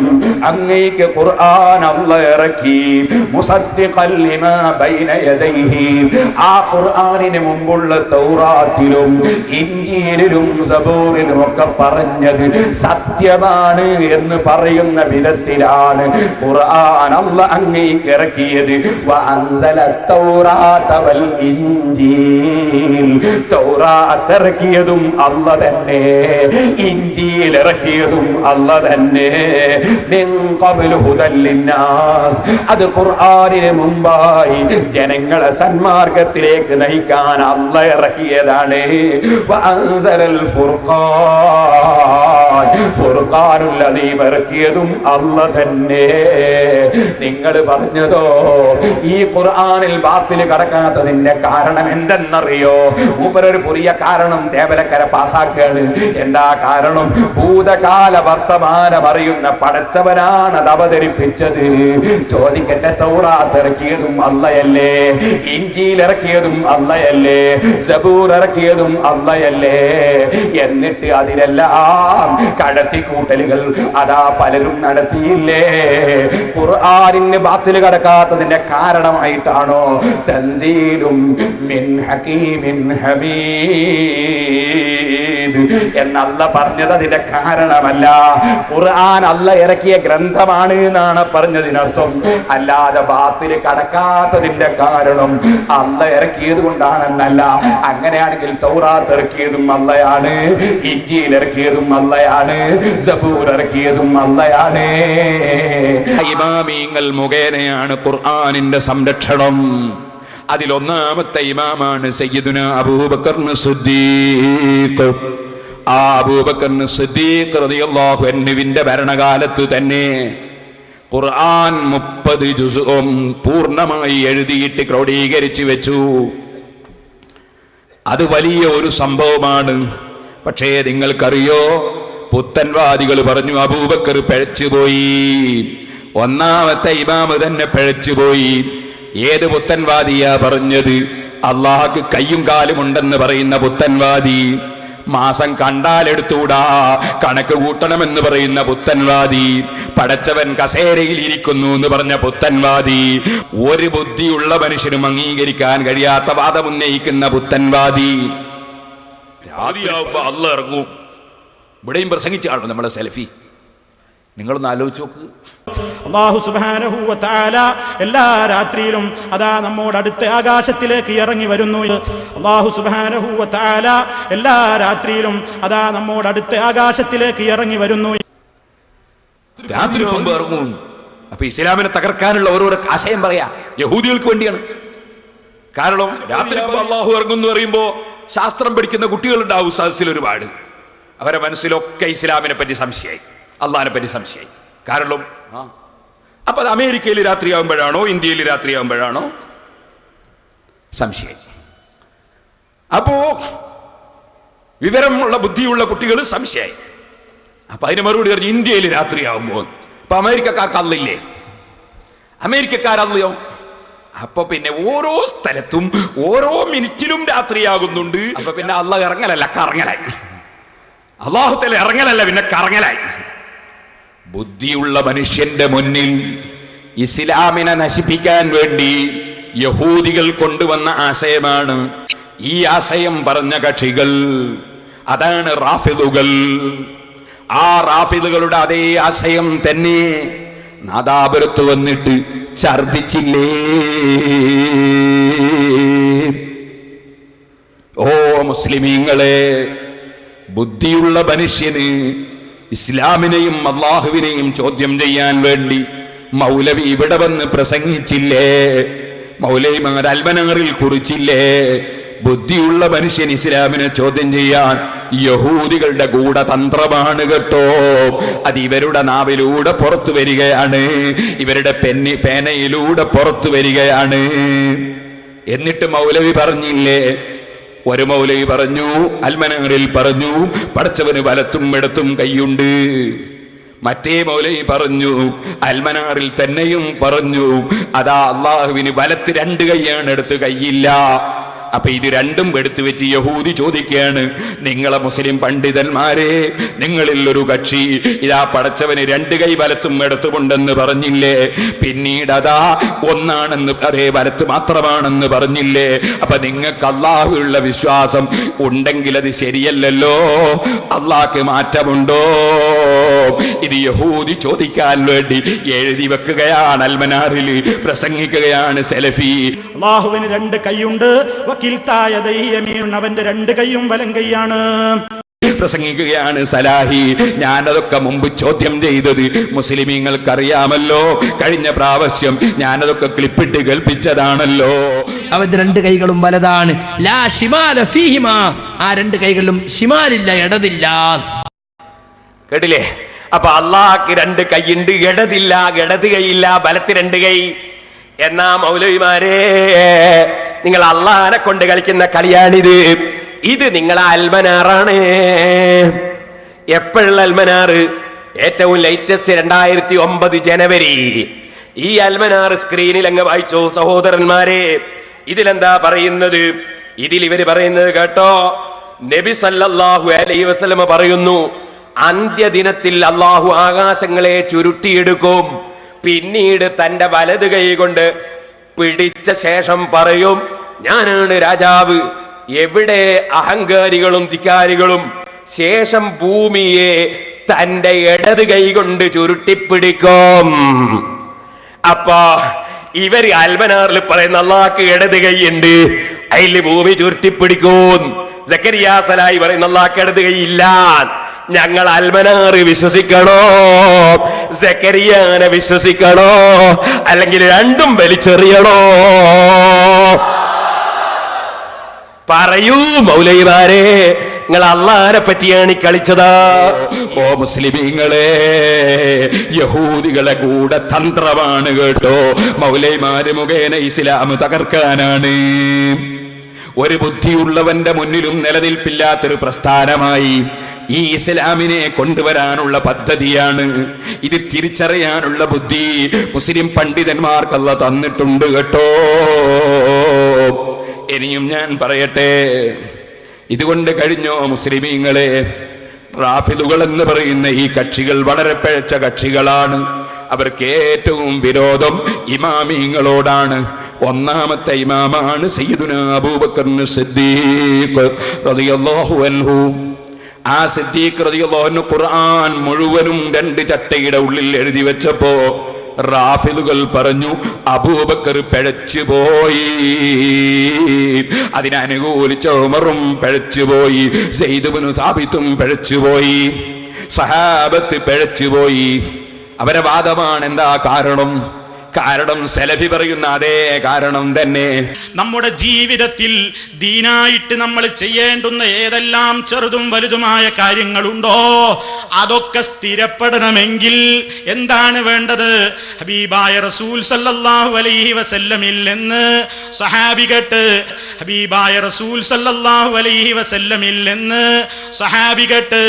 അങ്ങേക്ക് ഖുർആൻ അല്ലാഹ് ഇറക്കി. മുസദ്ദിഖൻ ലിമാ ബൈന യദൈഹി. ആ ഖുർആനിന് മുമ്പുള്ള തൗറാത്തിലും ഇൻജീലിലും സബൂറിലും ഒക്കെ പറഞ്ഞത് സത്യമാണ് എന്ന് പറയുന്ന വിധത്തിലാണ് ഖുർആൻ അല്ലാഹ് അങ്ങേക്ക് ഇറക്കിയത്. വഅൻസലത് തൗറാത വൽ ഇൻജീൽ. തൗറാത്ത് ഇറക്കിയതും അല്ലാഹ് തന്നെ, ഇൻജീൽ ഇറക്കിയതും അല്ലാഹ് തന്നെ. മിൻ ഖബ്ലു ഹുദൽ ലിന്നാസ്. അത് ഖുർആനിന് മുമ്പായി ജനങ്ങളെ സന്മാർഗത്തിലേക്ക് നയിക്കാൻ അല്ലാഹ് ഇറക്കിയതാണ്. വഅൻസലൽ ഫുർഖാൻ. ഫുർഖാനുൽ അദീം ഇറക്കിയതും അല്ലാഹ് തന്നെ. നിങ്ങൾ പറഞ്ഞതോ ഈ ഖുർആനിൽ ബാത്തിൽ കടക്കാത്തതിന്റെ കാരണം എന്തെന്നറിയോ? മൂപ്പരൊരു പുതിയ കാരണം തേവലക്കര പാസാക്കാണ്. എന്താ കാരണം? ഭൂതകാല വർത്തമാനം അറിയുന്ന പടച്ചവനാണ് അത് അവതരിപ്പിച്ചത്. ചോദിക്കട്ടെ, തൗറാത്ത് ഇറക്കിയതും അല്ലാഹയല്ലേ? ഇൻജീൽ ഇറക്കിയതും അല്ലാഹയല്ലേ? സബൂർ ഇറക്കിയതും അല്ലാഹയല്ലേ? എന്നിട്ട് അതിലെല്ലാം കടത്തിക്കൂട്ടലുകൾ അതാ പലരും നടത്തിയില്ലേ? ഖുർആനിന് ബാത്തിൽ കടക്കാത്തതിന്റെ കാരണമായിട്ടാണോ? തൻസീലും മിൻ ഹകീമിൻ ഹമീദ് എന്നല്ല പറഞ്ഞത് അതിന്റെ കാരണമല്ല. ഖുർആൻ അല്ലാഹ് ഇറക്കിയ ഗ്രന്ഥമാണ് എന്നാണ് പറഞ്ഞതിനർത്ഥം. അല്ലാതെ ബാത്തിൽ കടക്കാത്തതിന്റെ കാരണം അല്ലാഹ് ഇറക്കിയത് കൊണ്ടാണെന്നല്ല. അങ്ങനെയാണെങ്കിൽ തൗറാത്ത് ഇറക്കിയതും അല്ലാഹയാണ്, ഇൻജീൽ ഇറക്കിയതും അല്ലാഹയാണ്, സബൂർ ഇറക്കിയതും അല്ലാഹയാണ്. ഇമാമിങ്ങൾ മുഖേനയാണ് ഖുർആനിന്റെ സംരക്ഷണം. അതിലൊന്നാമത്തെ ഇമാമാണ് സയ്യിദുനാ അബൂബക്കർ സിദ്ദീഖ്. ആ അബൂബക്കർ സിദ്ദീഖ് റളിയല്ലാഹു അൻഹുവിന്റെ ഭരണകാലത്ത് തന്നെ ഖുർആൻ 30 ജുസും പൂർണ്ണമായി എഴുതിയിട്ട് ക്രോഡീകരിച്ചു വെച്ചു. അത് വലിയ ഒരു സംഭവമാണ്. പക്ഷേ നിങ്ങൾക്കറിയോ, പുത്തൻവാദികൾ പറഞ്ഞു അബൂബക്കർ പിഴച്ചുപോയി. ഒന്നാമത്തെ ഇമാമ് തന്നെ പിഴച്ചുപോയി. ഏത് പുത്തൻവാദിയാ പറഞ്ഞത്? അള്ളാഹ്ക്ക് കയ്യും കാലും ഉണ്ടെന്ന് പറയുന്ന പുത്തൻവാദി, മാസം കണ്ടാലെടുത്തൂടാ കണക്ക് കൂട്ടണമെന്ന് പറയുന്ന പുത്തൻവാദി, പടച്ചവൻ കസേരയിൽ ഇരിക്കുന്നു എന്ന് പറഞ്ഞ പുത്തൻവാദി, ഒരു ബുദ്ധിയുള്ള മനുഷ്യനും അംഗീകരിക്കാൻ കഴിയാത്ത വാദം ഉന്നയിക്കുന്ന പുത്തൻവാദി. രാവിലെയാവുമ്പോ അള്ളാഹ് ഇറങ്ങും. ഇവിടെയും പ്രസംഗിച്ചാണോ നമ്മളെ സെൽഫി? നിങ്ങളൊന്ന് ആലോചിച്ച് നോക്ക്. അല്ലാഹു സുബ്ഹാനഹു വ തആല എല്ലാ രാത്രിയിലും അതാ നമ്മോട് അടുത്ത ആകാശത്തിലേക്ക് ഇറങ്ങി വരുന്നു. അല്ലാഹു സുബ്ഹാനഹു വ തആല എല്ലാ രാത്രിയിലും അതാ നമ്മോട് അടുത്ത ആകാശത്തിലേക്ക് ഇറങ്ങി വരുന്നു. രാത്രി മുമ്പ് ഇറങ്ങും. അപ്പൊ ഇസ്ലാമിനെ തകർക്കാനുള്ള ഓരോരോ ആശയം പറയാ യഹൂദികൾക്ക് വേണ്ടിയാണ്. കാരണം രാത്രി അള്ളാഹു ഇറങ്ങും എന്ന് പറയുമ്പോ ശാസ്ത്രം പഠിക്കുന്ന കുട്ടികളുണ്ടാവും സദസ്സിൽ ഒരുപാട്. അവരെ മനസ്സിലൊക്കെ ഇസ്ലാമിനെ പറ്റി സംശയമായി, അള്ളാഹിനെ പറ്റി സംശയമായി. കാരണം അപ്പൊ അത് അമേരിക്കയിൽ രാത്രിയാകുമ്പോഴാണോ ഇന്ത്യയിൽ രാത്രിയാകുമ്പോഴാണോ സംശയം. അപ്പോ വിവരമുള്ള ബുദ്ധിയുള്ള കുട്ടികൾ സംശയമായി. അപ്പൊ അതിന് മറുപടി പറഞ്ഞു ഇന്ത്യയിൽ രാത്രിയാകുമ്പോൾ. അപ്പൊ അമേരിക്കക്കാർക്ക് അല്ലില്ലേ? അമേരിക്കക്കാരല്ലയോ? അപ്പൊ പിന്നെ ഓരോ സ്ഥലത്തും ഓരോ മിനിറ്റിലും രാത്രിയാകുന്നുണ്ട്. അപ്പൊ പിന്നെ അള്ളാഹ് ഇറങ്ങലല്ല കറങ്ങലായി. അള്ളാഹു തആല ഇറങ്ങലല്ല പിന്നെ കറങ്ങലായി. ബുദ്ധിയുള്ള മനുഷ്യന്റെ മുന്നിൽ ഇസ്ലാമിനെ നശിപ്പിക്കാൻ വേണ്ടി യഹൂദികൾ കൊണ്ടുവന്ന ആശയമാണ്. ഈ ആശയം പറഞ്ഞ കക്ഷികൾ അതാണ് റാഫിദുകൾ. ആ റാഫിദുകളുടെ അതേ ആശയം തന്നെ നാദാപുരത്ത് വന്നിട്ട് ഛർദിച്ചില്ലേ? ഓ മുസ്ലിമീങ്ങളെ, ബുദ്ധിയുള്ള മനുഷ്യന് ഇസ്ലാമിനെയും അള്ളാഹുവിനെയും ചോദ്യം ചെയ്യാൻ വേണ്ടി മൗലവി ഇവിടെ വന്ന് പ്രസംഗിച്ചില്ലേ? മൗലവിമാർ അൽമനാറിൽ കുറിച്ചില്ലേ? ബുദ്ധിയുള്ള മനുഷ്യൻ ഇസ്ലാമിനെ ചോദ്യം ചെയ്യാൻ യഹൂദികളുടെ ഗൂഢതന്ത്രമാണ് കേട്ടോ. അത് ഇവരുടെ നാവിലൂടെ പുറത്തു വരികയാണ്, ഇവരുടെ പേനയിലൂടെ പുറത്തു വരികയാണ്. എന്നിട്ട് മൗലവി പറഞ്ഞില്ലേ? ഒരു മൗലവി പറഞ്ഞു, അൽമനാറിൽ പറഞ്ഞു, പടച്ചവന് വലത്തും ഇടത്തും കൈയുണ്ട്. മറ്റേ മൗലവി പറഞ്ഞു, അൽമനാറിൽ തന്നെയും പറഞ്ഞു, അതാ അള്ളാഹുവിന് വലത്ത് രണ്ട് കൈയാണ്, എടുത്ത് കൈയില്ല. അപ്പൊ ഇത് രണ്ടും എടുത്തു വെച്ച് യഹൂദി ചോദിക്കുകയാണ്, നിങ്ങളെ മുസ്ലിം പണ്ഡിതന്മാരെ, നിങ്ങളിൽ ഒരു കക്ഷി ഇതാ പടച്ചവന് രണ്ട് കൈ വലത്തും ഇടത്തുമുണ്ടെന്ന് പറഞ്ഞില്ലേ? പിന്നീട് അതാ ഒന്നാണെന്ന് അതേ വലത്ത് മാത്രമാണെന്ന് പറഞ്ഞില്ലേ? അപ്പൊ നിങ്ങൾക്ക് അള്ളാഹുള്ള വിശ്വാസം ഉണ്ടെങ്കിൽ അത് ശരിയല്ലല്ലോ, അള്ളാഹ്ക്ക് മാറ്റമുണ്ടോ? ഇത് യഹൂദി ചോദിക്കാൻ വേണ്ടി എഴുതി വെക്കുകയാണ്, അൽമനാറിൽ പ്രസംഗിക്കുകയാണ് സെലഫി. അള്ളാഹുവിന് രണ്ട് കൈയുണ്ട്, അവന്റെ രണ്ട് കൈയും വലം കൈയാണ് പ്രസംഗിക്കുകയാണ് സലാഹി. ഞാനതൊക്കെ മുമ്പ് ചോദ്യം ചെയ്തത് മുസ്ലിമീങ്ങൾക്കറിയാമല്ലോ. കഴിഞ്ഞ പ്രാവശ്യം ഞാനതൊക്കെ ക്ലിപ്പിട്ട് കേൾപ്പിച്ചതാണല്ലോ. അവന്റെ രണ്ട് കൈകളും വലതാണ്. ലാ ശിമാല ഫീഹിമാ, ആ രണ്ട് കൈകളിലും ശിമാലില്ല, ഇടതില്ല. കേട്ടില്ലേ? അപ്പൊ അള്ളാഹ്ക്ക് രണ്ട് കൈയുണ്ട്, ഇടതില്ല, ഇടത് കൈയില്ല, വലത്ത് രണ്ട് കൈ. എന്നാ മൗലവിമാരെ, നിങ്ങൾ അള്ളാഹിനെ കൊണ്ട് കളിക്കുന്ന കളിയാണിത്. ഇത് നിങ്ങളെ അൽമനാറാണ്. എപ്പോഴുള്ള അൽമനാർ? ഏറ്റവും ലേറ്റസ്റ്റ് 2009 ജനുവരി. ഈ അൽമനാർ സ്ക്രീനിൽ അങ്ങ് വായിച്ചോ സഹോദരന്മാരെ. ഇതിലെന്താ പറയുന്നത്? ഇതിൽ ഇവര് പറയുന്നത് കേട്ടോ. നബി സല്ലല്ലാഹു അലൈഹി വസല്ലം പറയുന്നു, അന്ത്യദിനത്തിൽ അള്ളാഹു ആകാശങ്ങളെ ചുരുട്ടിയെടുക്കും. പിന്നീട് തന്റെ വലത് കൈ കൊണ്ട് പിടിച്ച ശേഷം പറയും, ഞാനാണ് രാജാവ്. എവിടെ അഹങ്കാരികളും ധിക്കാരികളും? ശേഷം ഭൂമിയെ തന്റെ ഇടത് കൈ കൊണ്ട് ചുരുട്ടിപ്പിടിക്കും. അപ്പൊ ഇവര് അൽമനാറിൽ പറയുന്ന അള്ളാഹ്ക്ക് ഇടത് കൈയുണ്ട്, അതിൽ ഭൂമി ചുരുട്ടിപ്പിടിക്കും. സക്കരിയാ സലായി പറയുന്ന അള്ളാഹ്ക്ക് ഇടത് കൈ ഇല്ല. ഞങ്ങൾ അൽമനാറ് വിശ്വസിക്കണോ, സക്കരിയാനെ വിശ്വസിക്കണോ, അല്ലെങ്കിൽ രണ്ടും വലിച്ചെറിയണോ? പറയൂ മൗലവിമാരെ, നിങ്ങൾ അള്ളാഹിനെ പറ്റിയാണ് കളിച്ചത്. ഓ മുസ്ലിമീങ്ങളെ, യഹൂദികളെ കൂടെ തന്ത്രമാണ് കേട്ടോ. മൗലവിമാര് മുഖേന ഇസ്ലാം തകർക്കാനാണ്. ഒരു ബുദ്ധിയുള്ളവന്റെ മുന്നിലും നിലനിൽപ്പില്ലാത്തൊരു പ്രസ്ഥാനമായി ഈ ഇസ്ലാമിനെ കൊണ്ടുവരാനുള്ള പദ്ധതിയാണ്. ഇത് തിരിച്ചറിയാനുള്ള ബുദ്ധി മുസ്ലിം പണ്ഡിതന്മാർക്ക് അല്ലാഹ് തന്നിട്ടുണ്ട് കേട്ടോ. ഇനിയും ഞാൻ പറയട്ടെ, ഇതുകൊണ്ട് കഴിഞ്ഞോ മുസ്ലിമീങ്ങളെ? റാഫിദുകൾ എന്ന് പറയുന്ന ഈ കക്ഷികൾ വളരെ പിഴച്ച കക്ഷികളാണ്. അവർക്ക് ഏറ്റവും വിരോധം ഇമാമീങ്ങളോടാണ്. ഒന്നാമത്തെ ഇമാമാണ് സയ്യിദുനാ അബൂബക്കർ സിദ്ദീഖ് റളിയല്ലാഹു അൻഹു. ആ സിദ്ദീഖ് റളിയല്ലാഹു അൻഹു ഖുർആൻ മുഴുവനും 2 ചട്ടയുടെ ഉള്ളിൽ എഴുതി വെച്ചപ്പോ റാഫിദുകൾ പറഞ്ഞു, അബൂബക്കർ പിഴച്ചുപോയി. അതിനനുകൂലിച്ച ഉമറും പിഴച്ചുപോയി, സയ്യിദ് ഇബ്നു സാബിത്തും പിഴച്ചുപോയി, സഹാബത്ത് പിഴച്ചുപോയി. അവരെ വാദമാണ്. എന്താ കാരണം? കാരണം സലഫി പറയുന്ന അതേ കാരണം തന്നെ. നമ്മുടെ ജീവിതത്തിൽ ദീനായിട്ട് നമ്മൾ ചെയ്യേണ്ടുന്ന ഏതെല്ലാം ചെറുതും വലുതുമായ കാര്യങ്ങളുണ്ടോ അതൊക്കെ സ്ഥിരപ്പെടണമെങ്കിൽ എന്താണ് വേണ്ടത്? ഹബീബായ റസൂൽ സല്ലല്ലാഹു അലൈഹി വസല്ലമിൽ നിന്ന് സഹാബി കേട്ട്, ഹബീബായ റസൂൽ സല്ലല്ലാഹു അലൈഹി വസല്ലമിൽ നിന്ന് സഹാബി കേട്ട്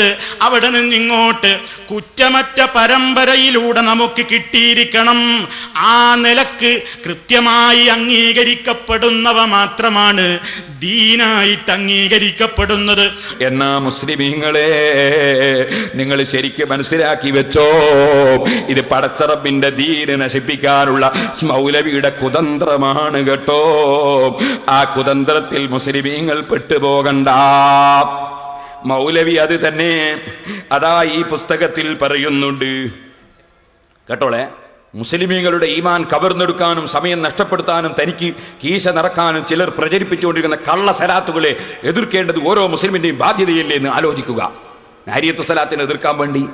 അവിടെ നിന്ന് ഇങ്ങോട്ട് കുറ്റമറ്റ പരമ്പരയിലൂടെ നമുക്ക് കിട്ടിയിരിക്കണം. ആ നിലക്ക് കൃത്യമായി അംഗീകരിക്കപ്പെടുന്നവ മാത്രമാണ് ദീനായിട്ട് അംഗീകരിക്കപ്പെടുന്നത്. എന്നാ മുസ്ലിമീങ്ങളെ, നിങ്ങൾ ശരിക്കും മനസ്സിലാക്കി വെച്ചോ, ഇത് പടച്ചറബിന്റെ ദീന് നശിപ്പിക്കാനുള്ള മൗലവിയുടെ കുതന്ത്രമാണ് കേട്ടോ. ആ കുതന്ത്രത്തിൽ മുസ്ലിമീങ്ങൾ പെട്ടുപോകണ്ട. മൗലവി അത് തന്നെ അതാ ഈ പുസ്തകത്തിൽ പറയുന്നുണ്ട് കേട്ടോളെ. മുസ്ലിമീങ്ങളുടെ ഈമാൻ കവർന്നെടുക്കാനും സമയം നഷ്ടപ്പെടുത്താനും തനിക്ക് കീശ നിറക്കാനും ചിലർ പ്രചരിപ്പിച്ചുകൊണ്ടിരിക്കുന്ന കള്ള സലാത്തുകളെ എതിർക്കേണ്ടത് ഓരോ മുസ്ലിമിന്റെയും ബാധ്യതയല്ലേ എന്ന് ആലോചിക്കുക. നാരിയത്ത് സലാത്തിനെ എതിർക്കാൻ വേണ്ടി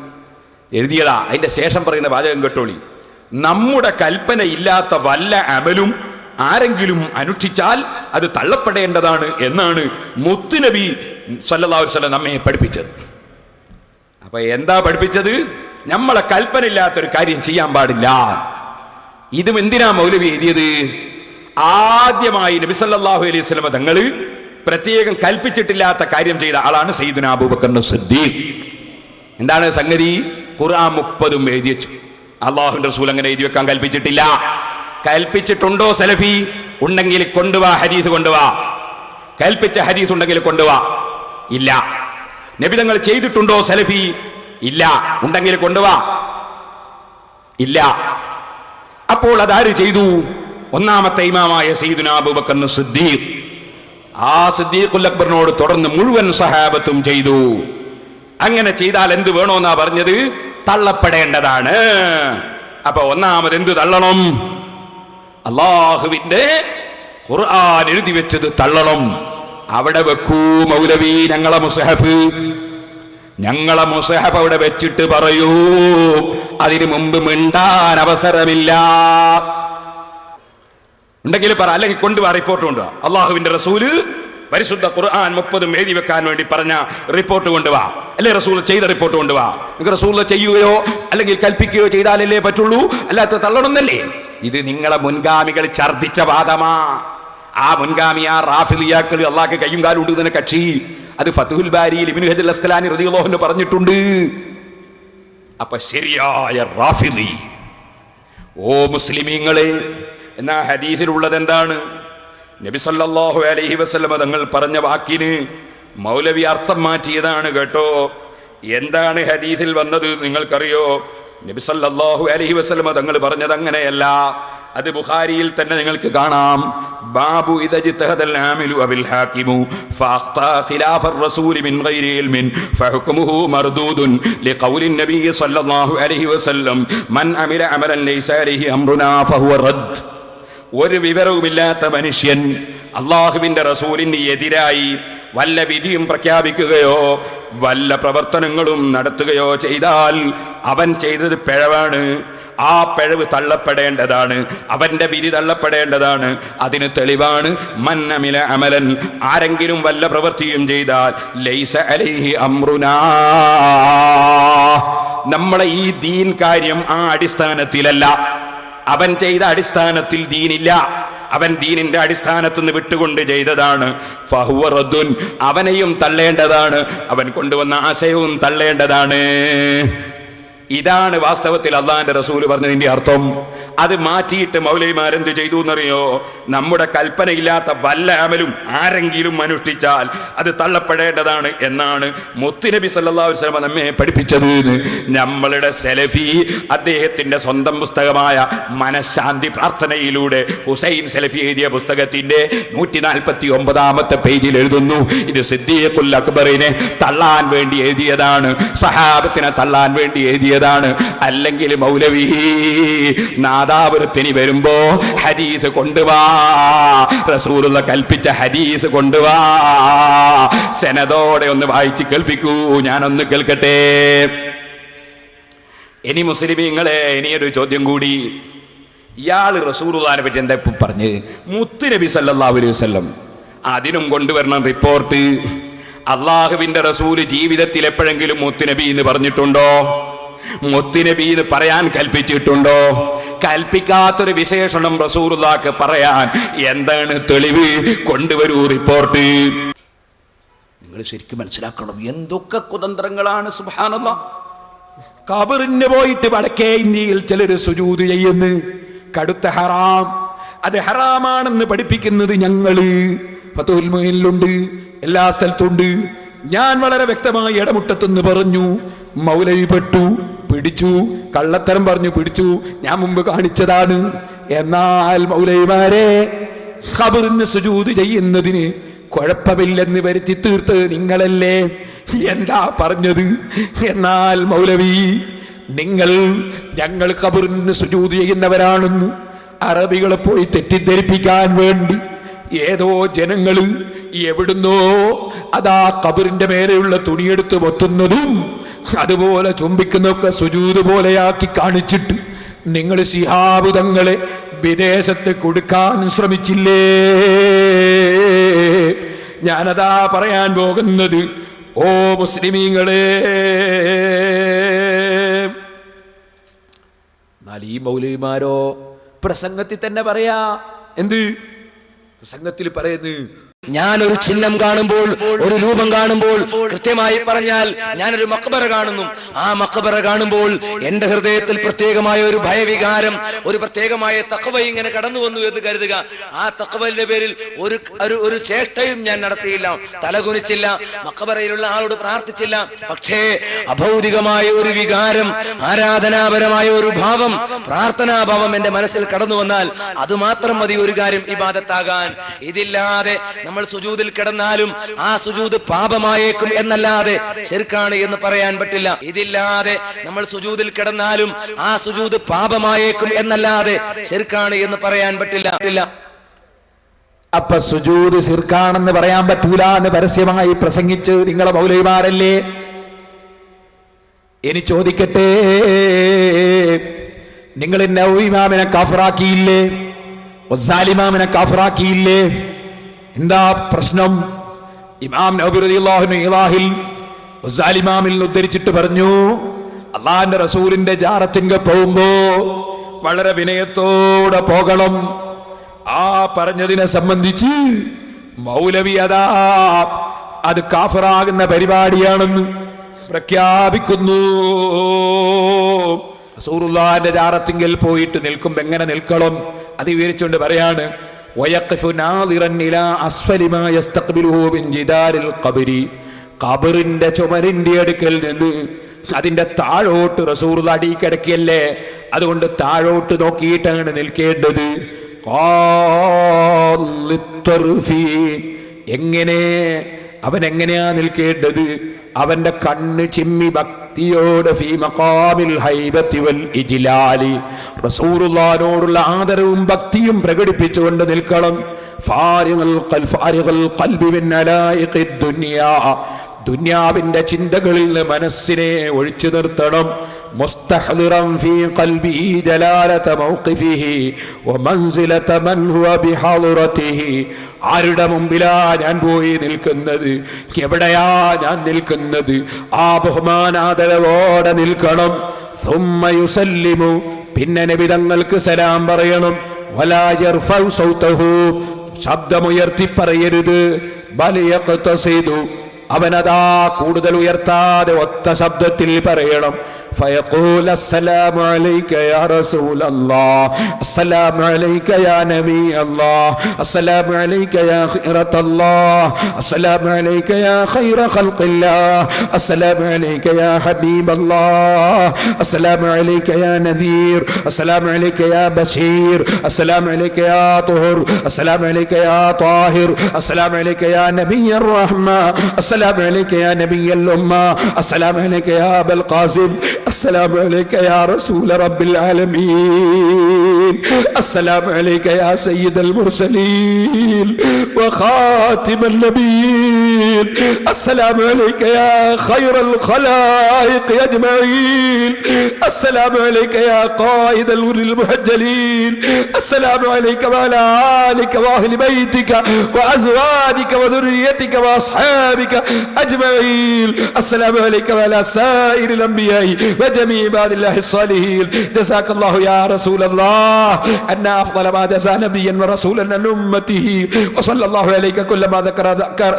എഴുതിയതാ. അതിന്റെ ശേഷം പറയുന്ന വാചകം കേട്ടോളി. നമ്മുടെ കൽപ്പന ഇല്ലാത്ത വല്ല അമലും ആരെങ്കിലും അനുഷ്ഠിച്ചാൽ അത് തള്ളപ്പെടേണ്ടതാണ് എന്നാണ് മുത്തുനബി സല്ലല്ലാഹു അലൈഹി വസല്ലം നമ്മെ പഠിപ്പിച്ചത്. അപ്പൊ എന്താ പഠിപ്പിച്ചത്? നമ്മളെ കൽപ്പന ഇല്ലാത്തൊരു കാര്യം ചെയ്യാൻ പാടില്ല. ഇതും എന്തിനാ മൗലവി എഴുതിയത്? ആദ്യമായി നബി സല്ലല്ലാഹു അലൈഹി വസല്ലം തങ്ങൾ പ്രത്യേകം കൽപ്പിച്ചിട്ടില്ലാത്ത കാര്യം ചെയ്ത ആളാണ് സയ്യിദുനാ അബൂബക്കർ സിദ്ദീഖ്. എന്താണ് സംഗതി? ഖുർആൻ 30 എഴുതി വെച്ചു. അല്ലാഹുവിന്റെ റസൂൽ അങ്ങനെ എഴുതി വെക്കാൻ കൽപ്പിച്ചിട്ടില്ല. കൽപ്പിച്ചിട്ടുണ്ടോ സലഫി? ഉണ്ടെങ്കിൽ കൊണ്ടുവാ, ഹദീസ് കൊണ്ടുവാ. കൽപ്പിച്ച ഹദീസ് ഉണ്ടെങ്കിൽ കൊണ്ടുവാ. ഇല്ല. നബി തങ്ങൾ ചെയ്തിട്ടുണ്ടോ സലഫി? ഇല്ല. ഉണ്ടെങ്കിൽ കൊണ്ടുവാ. ഇല്ല. അപ്പോൾ അതാര് ചെയ്തു? ഒന്നാമത്തെ ഇമാമായ സയ്യിദുനാ അബൂബക്കർ സിദ്ദീഖ്. ആ സിദ്ദീഖുൽ അക്ബറിനോട് തുടർന്ന് മുഴുവൻ സഹാബത്തും ചെയ്തു. അങ്ങനെ ചെയ്താൽ എന്ത് വേണോന്നാ പറഞ്ഞത്? തള്ളപ്പെടേണ്ടതാണ്. അപ്പൊ ഒന്നാമത് എന്ത് തള്ളണം? അള്ളാഹുവിന്റെ ഖുർആൻ എഴുതി വെച്ചത് തള്ളണം. അവിടെ വെക്കൂ മൗലവി ഞങ്ങളെ മുസ്ഹഫ്. ഞങ്ങളെ മുസ്ഹഫ് അവിടെ വെച്ചിട്ട് പറയൂ. അതിനു മുമ്പ് മിണ്ടാൻ അവസരമില്ല. ഉണ്ടെങ്കിൽ പറ, അല്ലെങ്കിൽ കൊണ്ടുപോവാ, റിപ്പോർട്ട് കൊണ്ടുപോവാ. അള്ളാഹുവിന്റെ റസൂല് പരിശുദ്ധ ഖുർആൻ 30 എഴുതി വെക്കാൻ വേണ്ടി പറഞ്ഞ റിപ്പോർട്ട് കൊണ്ടുപോവാ. അല്ലെ റസൂൽ ചെയ്ത റിപ്പോർട്ട് കൊണ്ടുപോവാ. നിങ്ങൾക്ക് റസൂൽ ചെയ്യുകയോ അല്ലെങ്കിൽ കൽപ്പിക്കുകയോ ചെയ്താലല്ലേ പറ്റുള്ളൂ, അല്ലാത്ത തള്ളണമെന്നല്ലേ. ഇത് നിങ്ങളെ മുൻഗാമികൾ ഛർദിച്ച വാദമാ. ആ മുൻഗാമി ആ റാഫിദിയാക്കൾ അള്ളാഹ്ക്ക് കയ്യും കാലും ഉണ്ട് തന്നെ കക്ഷി. അത് ഫത്ഹുൽ ബാരിയിൽ ഇബ്നു ഹജർ അസ്ഖലാനി റളിയല്ലാഹു അൻഹു പറഞ്ഞിട്ടുണ്ട്. അപ്പൊ ശരിയായ റാഫിദി. ഓ മുസ്ലിമീങ്ങളെ, എന്നാ ഹദീസിലുള്ളത് എന്താണ്? നബി സല്ലല്ലാഹു അലൈഹി വസല്ലം തങ്ങൾ പറഞ്ഞ വാക്കിന് മൗലവി അർത്ഥം മാറ്റിയതാണ് കേട്ടോ. എന്താണ് ഹദീസിൽ വന്നത് നിങ്ങൾക്കറിയോ? നബി സല്ലല്ലാഹു അലൈഹി വസല്ലം തങ്ങൾ പറഞ്ഞത് അങ്ങനെയല്ല. അത് ബുഖാരിയിൽ തന്നെ നിങ്ങൾക്ക് കാണാം. ബാബു ഇദജ്തഹദൽ ആമിലു അവിൽ ഹാകിമു ഫഅഖ്താ ഖിലാഫർ റസൂലി മിൻ ഗൈരി ഇൽമിൻ ഫഹുക്മുഹു മർദൂദുൻ ലിഖൗലി നബി സല്ലല്ലാഹു അലൈഹി വസല്ലം മൻ അമില അമലൻ ലൈസ അലൈഹി അംറുനാ ഫഹുവ റദ്ദ്. ഒരു വിവരവുമില്ലാത്ത മനുഷ്യൻ അള്ളാഹുവിന്റെ റസൂലിന് എതിരായി വല്ല വിധിയും പ്രഖ്യാപിക്കുകയോ വല്ല പ്രവർത്തനങ്ങളും നടത്തുകയോ ചെയ്താൽ അവൻ ചെയ്തത് പിഴവാണ്. ആ പിഴവ് തള്ളപ്പെടേണ്ടതാണ്. അവന്റെ വിധി തള്ളപ്പെടേണ്ടതാണ്. അതിന് തെളിവാണ് മൻ അമില അമലൻ, ആരെങ്കിലും വല്ല പ്രവൃത്തിയും ചെയ്താൽ ലൈസ അലൈഹി അംറുനാ, നമ്മളെ ഈ ദീൻ കാര്യം ആ അടിസ്ഥാനത്തിലല്ല, അവൻ ചെയ്ത അടിസ്ഥാനത്തിൽ ദീനില്ല, അവൻ ദീനിന്റെ അടിസ്ഥാനത്തിൽ നിന്ന് വിട്ടുകൊണ്ട് ചെയ്തതാണ്. ഫഹുവ റദ്ദുൻ, അവനെയും തള്ളേണ്ടതാണ്, അവൻ കൊണ്ടുവന്ന ആശയവും തള്ളേണ്ടതാണ്. ഇതാണ് വാസ്തവത്തിൽ അള്ളാഹിന്റെ റസൂല് പറഞ്ഞതിന്റെ അർത്ഥം. അത് മാറ്റിയിട്ട് മൗലവിമാരെന്ത് ചെയ്തു എന്നറിയോ? നമ്മുടെ കൽപ്പനയില്ലാത്ത വല്ല അമലും ആരെങ്കിലും അനുഷ്ഠിച്ചാൽ അത് തള്ളപ്പെടേണ്ടതാണ് എന്നാണ് മുത്തുനബി സല്ലല്ലാഹു അലൈഹി വസല്ലം നമ്മെ പഠിപ്പിച്ചത്. നമ്മളുടെ സലഫി അദ്ദേഹത്തിന്റെ സ്വന്തം പുസ്തകമായ മനഃശാന്തി പ്രാർത്ഥനയിലൂടെ ഹുസൈൻ സലഫി എഴുതിയ പുസ്തകത്തിന്റെ 149-ാമത്തെ പേജിൽ എഴുതുന്നു, ഇത് സിദ്ദീഖുൽ അക്ബറിനെ തള്ളാൻ വേണ്ടി എഴുതിയതാണ്, സഹാബത്തിനെ തള്ളാൻ വേണ്ടി എഴുതിയതാണ്. അല്ലെങ്കിൽ മൗലവി നാദാപുരത്തിന് വരുമ്പോ ഹദീസ് കൊണ്ടുവാ, റസൂലുള്ള കൽപ്പിച്ച ഹദീസ് കൊണ്ടുവാ, സനദോടെ ഒന്ന് വായിച്ച് കേൾപ്പിക്കൂ, ഞാനൊന്ന് കേൾക്കട്ടെ. ഇനി മുസ്ലിമീങ്ങളെ, ഇനിയൊരു ചോദ്യം കൂടി. ഇയാള് റസൂലുള്ളാഹിനെ പറ്റി എന്താ ഇപ്പൊ പറഞ്ഞ്? മുത്തുനബി സല്ലല്ലാഹു അലൈഹി വസല്ലം അതിനും കൊണ്ടുവരണം റിപ്പോർട്ട്. അള്ളാഹുവിന്റെ റസൂല് ജീവിതത്തിൽ എപ്പോഴെങ്കിലും മുത്തുനബി എന്ന് പറഞ്ഞിട്ടുണ്ടോ? മുത്തുനബി എന്ന് പറയാൻ കൽപ്പിച്ചിട്ടുണ്ടോ? കൽപ്പിക്കാത്തൊരു വിശേഷണം റസൂലുള്ളാഹിക്ക് പറയാൻ എന്താണ് തെളിവ്? കൊണ്ടുവരൂ റിപ്പോർട്ട്. നിങ്ങൾ ശരിക്കും മനസ്സിലാക്കണം, എന്തൊക്കെ കുതന്ത്രങ്ങളാണ്. സുബ്ഹാനല്ലാഹ്. ഖബറിന് പോയിട്ട് വടക്കേ ഇന്ത്യയിൽ ചിലര് സുജൂദ് ചെയ്യുന്നു, കടുത്ത ഹറാം. അത് ഹറാമാണെന്ന് പഠിപ്പിക്കുന്നത് ഞങ്ങള് ഫതുൽ മുഈനിലുണ്ട്, എല്ലാ സ്ഥലത്തുണ്ട്. ഞാൻ വളരെ വ്യക്തമായി ഇടമുട്ടത്തെന്ന് പറഞ്ഞു, മൗലവി പെട്ടു, പിടിച്ചു, കള്ളത്തരം പറഞ്ഞു പിടിച്ചു, ഞാൻ മുമ്പ് കാണിച്ചതാണ്. എന്നാൽ മൗലവിമാരെ, ഖബറിന് സുജൂദ് ചെയ്യുന്നതിന് കുഴപ്പമില്ലെന്ന് വരുത്തി തീർത്ത് നിങ്ങളല്ലേ? എന്താ പറഞ്ഞത്? എന്നാൽ മൗലവി, ഞങ്ങൾ ഖബറിന് സുജൂദ് ചെയ്യുന്നവരാണെന്ന് അറബികളെ പോയി തെറ്റിദ്ധരിപ്പിക്കാൻ വേണ്ടി ഏതോ ജനങ്ങള് എവിടുന്നോ അതാ ഖബറിന്റെ മേലെയുള്ള തുണിയെടുത്ത് പൊത്തുന്നതും അതുപോലെ ചുംബിക്കുന്നൊക്കെ സുജൂദ് പോലെയാക്കി കാണിച്ചിട്ട് നിങ്ങൾ ശിഹാബ് തങ്ങളെ വിദേശത്ത് കൊടുക്കാൻ ശ്രമിച്ചില്ലേ? ഞാനതാ പറയാൻ പോകുന്നത്. ഓ മുസ്ലിമീങ്ങളെ, എന്നാൽ ഈ മൗലവിമാരോ പ്രസംഗത്തിൽ തന്നെ പറയാ. എന്ത് പ്രസംഗത്തിൽ പറയുന്നു? ഞാനൊരു ചിഹ്നം കാണുമ്പോൾ, ഒരു രൂപം കാണുമ്പോൾ, കൃത്യമായി പറഞ്ഞാൽ ഞാനൊരു മഖബറ കാണുന്നു. ആ മഖബറ കാണുമ്പോൾ എന്റെ ഹൃദയത്തിൽ പ്രത്യേകമായ ഒരു ഭയവികാരം, ഒരു പ്രത്യേകമായ തഖ്വ ഇങ്ങനെ കടന്നു വന്നു എന്ന് കരുതുക. ആ തഖ്വയുടെ പേരിൽ ഒരു ചേഷ്ടയും ഞാൻ നടത്തിയില്ല, തലകുനിച്ചില്ല, മഖബറയിലുള്ള ആളോട് പ്രാർത്ഥിച്ചില്ല. പക്ഷേ അഭൗതികമായ ഒരു വികാരം, ആരാധനാപരമായ ഒരു ഭാവം, പ്രാർത്ഥനാഭാവം എന്റെ മനസ്സിൽ കടന്നു വന്നാൽ അത് മാത്രം മതി ഒരു കാര്യം ഇബാദത്താകാൻ. ഇതില്ലാതെ നമ്മൾ സുജൂദിൽ കിടന്നാലും ആ സുജൂദ് പാപമായേക്കും എന്നല്ലാതെ ശിർക്കാണ് എന്ന് പറയാൻ പറ്റില്ല. ഇതില്ലാതെ നമ്മൾ സുജൂദിൽ കിടന്നാലും ആ സുജൂദ് പാപമായേക്കും എന്നല്ലാതെ ശിർക്കാണ് എന്ന് പറയാൻ പറ്റില്ല. അപ്പൊ സുജൂദ് ശിർക്കാണെന്ന് പറയാൻ പറ്റൂല എന്ന് പരസ്യമായി പ്രസംഗിച്ച് നിങ്ങളെ മൗലവിമാരല്ലേ? ഇനി ചോദിക്കട്ടെ, നിങ്ങൾ നവവി ഇമാമിനെ കാഫിറാക്കിയില്ലേ? ഗസാലി ഇമാമിനെ കാഫിറാക്കിയില്ലേ? എന്താ പ്രശ്നം? ഇമാം നവവി റളിയല്ലാഹു അൻഹു ഇലാഹിൽ ഗസാലി ഇമാമിൽ ഉദ്ധരിച്ചിട്ട് പറഞ്ഞു, അള്ളാഹിന്റെ റസൂലിന്റെ ജാറത്തിങ്കൽ പോകുമ്പോ വളരെ വിനയത്തോടെ പോകണം. ആ പറഞ്ഞതിനെ സംബന്ധിച്ച് മൗലവി അതാ അത് കാഫിറാകുന്ന പരിപാടിയാണെന്ന് പ്രഖ്യാപിക്കുന്നു. റസൂലുള്ളാഹിന്റെ ജാറത്തിങ്കൽ പോയിട്ട് നിൽക്കുമ്പോ എങ്ങനെ നിൽക്കണം അത് വിവരിച്ചുകൊണ്ട് പറയാണ്, ഖബറിന്റെ ചുമരിന്റെ അടുക്കൽ നിന്ന് അതിന്റെ താഴോട്ട് റസൂലുള്ളാഹി അടി കിടക്കിയല്ലേ, അതുകൊണ്ട് താഴോട്ട് നോക്കിയിട്ടാണ് നിൽക്കേണ്ടത്. എങ്ങനെ അവൻ എങ്ങനെയാ നിൽക്കേണ്ടത്? അവന്റെ കണ്ണ് ചിമ്മി ഭക്തിയോടെ ഫീ മഖാമിൽ ഹൈബത്തി വൽ ഇജ്ലാലി, റസൂലുള്ളാഹിനോടുള്ള ആദരവും ഭക്തിയും പ്രകടിപ്പിച്ചുകൊണ്ട് നിൽക്കണം. ഫാരിഗൽ ഖൽബി മിൻ അലായിഖി ദുനിയാ, ദുനിയാവിന്റെ ചിന്തകളിൽ നിന്ന് മനസ്സിനെ ഒഴിച്ചു നിർത്തണം. മുസ്തഹ്ദിറൻ ഫീ ഖൽബിഹി ജലാലത മൗഖിഫിഹി വമൻസിലത മൻ ഹുവ ബിഹളറതിഹി, ആരുടെ മുമ്പിലാ ഞാൻ പോയി നിൽക്കുന്നത്, എവിടെയാ ഞാൻ നിൽക്കുന്നത്, ആ ബഹുമാനാദരവോടെ നിൽക്കണം. സുമ്മ യുസല്ലിമു, പിന്നെ നബി തങ്ങൾക്ക് സലാം പറയണം. വലാ യർഫഉ സൗതഹു, ശബ്ദമുയർത്തി പറയരുത്. ബൽ യഖ്തസിദു, അവനതാ കൂടുതൽ ഉയർത്താതെ ഒത്ത ശബ്ദത്തിൽ പറയണം. فيقول السلام عليك يا رسول الله، السلام عليك يا نبي الله، السلام عليك يا خيرة الله، السلام عليك يا خير خلق الله، السلام عليك يا حبيب الله، السلام عليك يا نذير، السلام عليك يا بشير، السلام عليك يا طهر، السلام عليك يا طاهر، السلام عليك يا نبي الرحمة، السلام عليك يا نبي الأمة، السلام عليك يا أبا القاسم، السلام عليك يا رسول رب العالمين، السلام عليك يا سيد المرسلين وخاتم النبيين، السلام عليك يا خير الخلائق أجمعين، السلام عليك يا قائد الغر المهجلين، السلام عليك وعلى آلك وأهل بيتك وأزواجك وذريتك وأصحابك أجمعين، السلام عليك وعلى سائر الأنبياء وجميع عباد الله الصالحين. جزاك الله يا رسول الله أن أفضل ما جزى نبيا ورسولا عن أمته، وصلى الله عليك كلما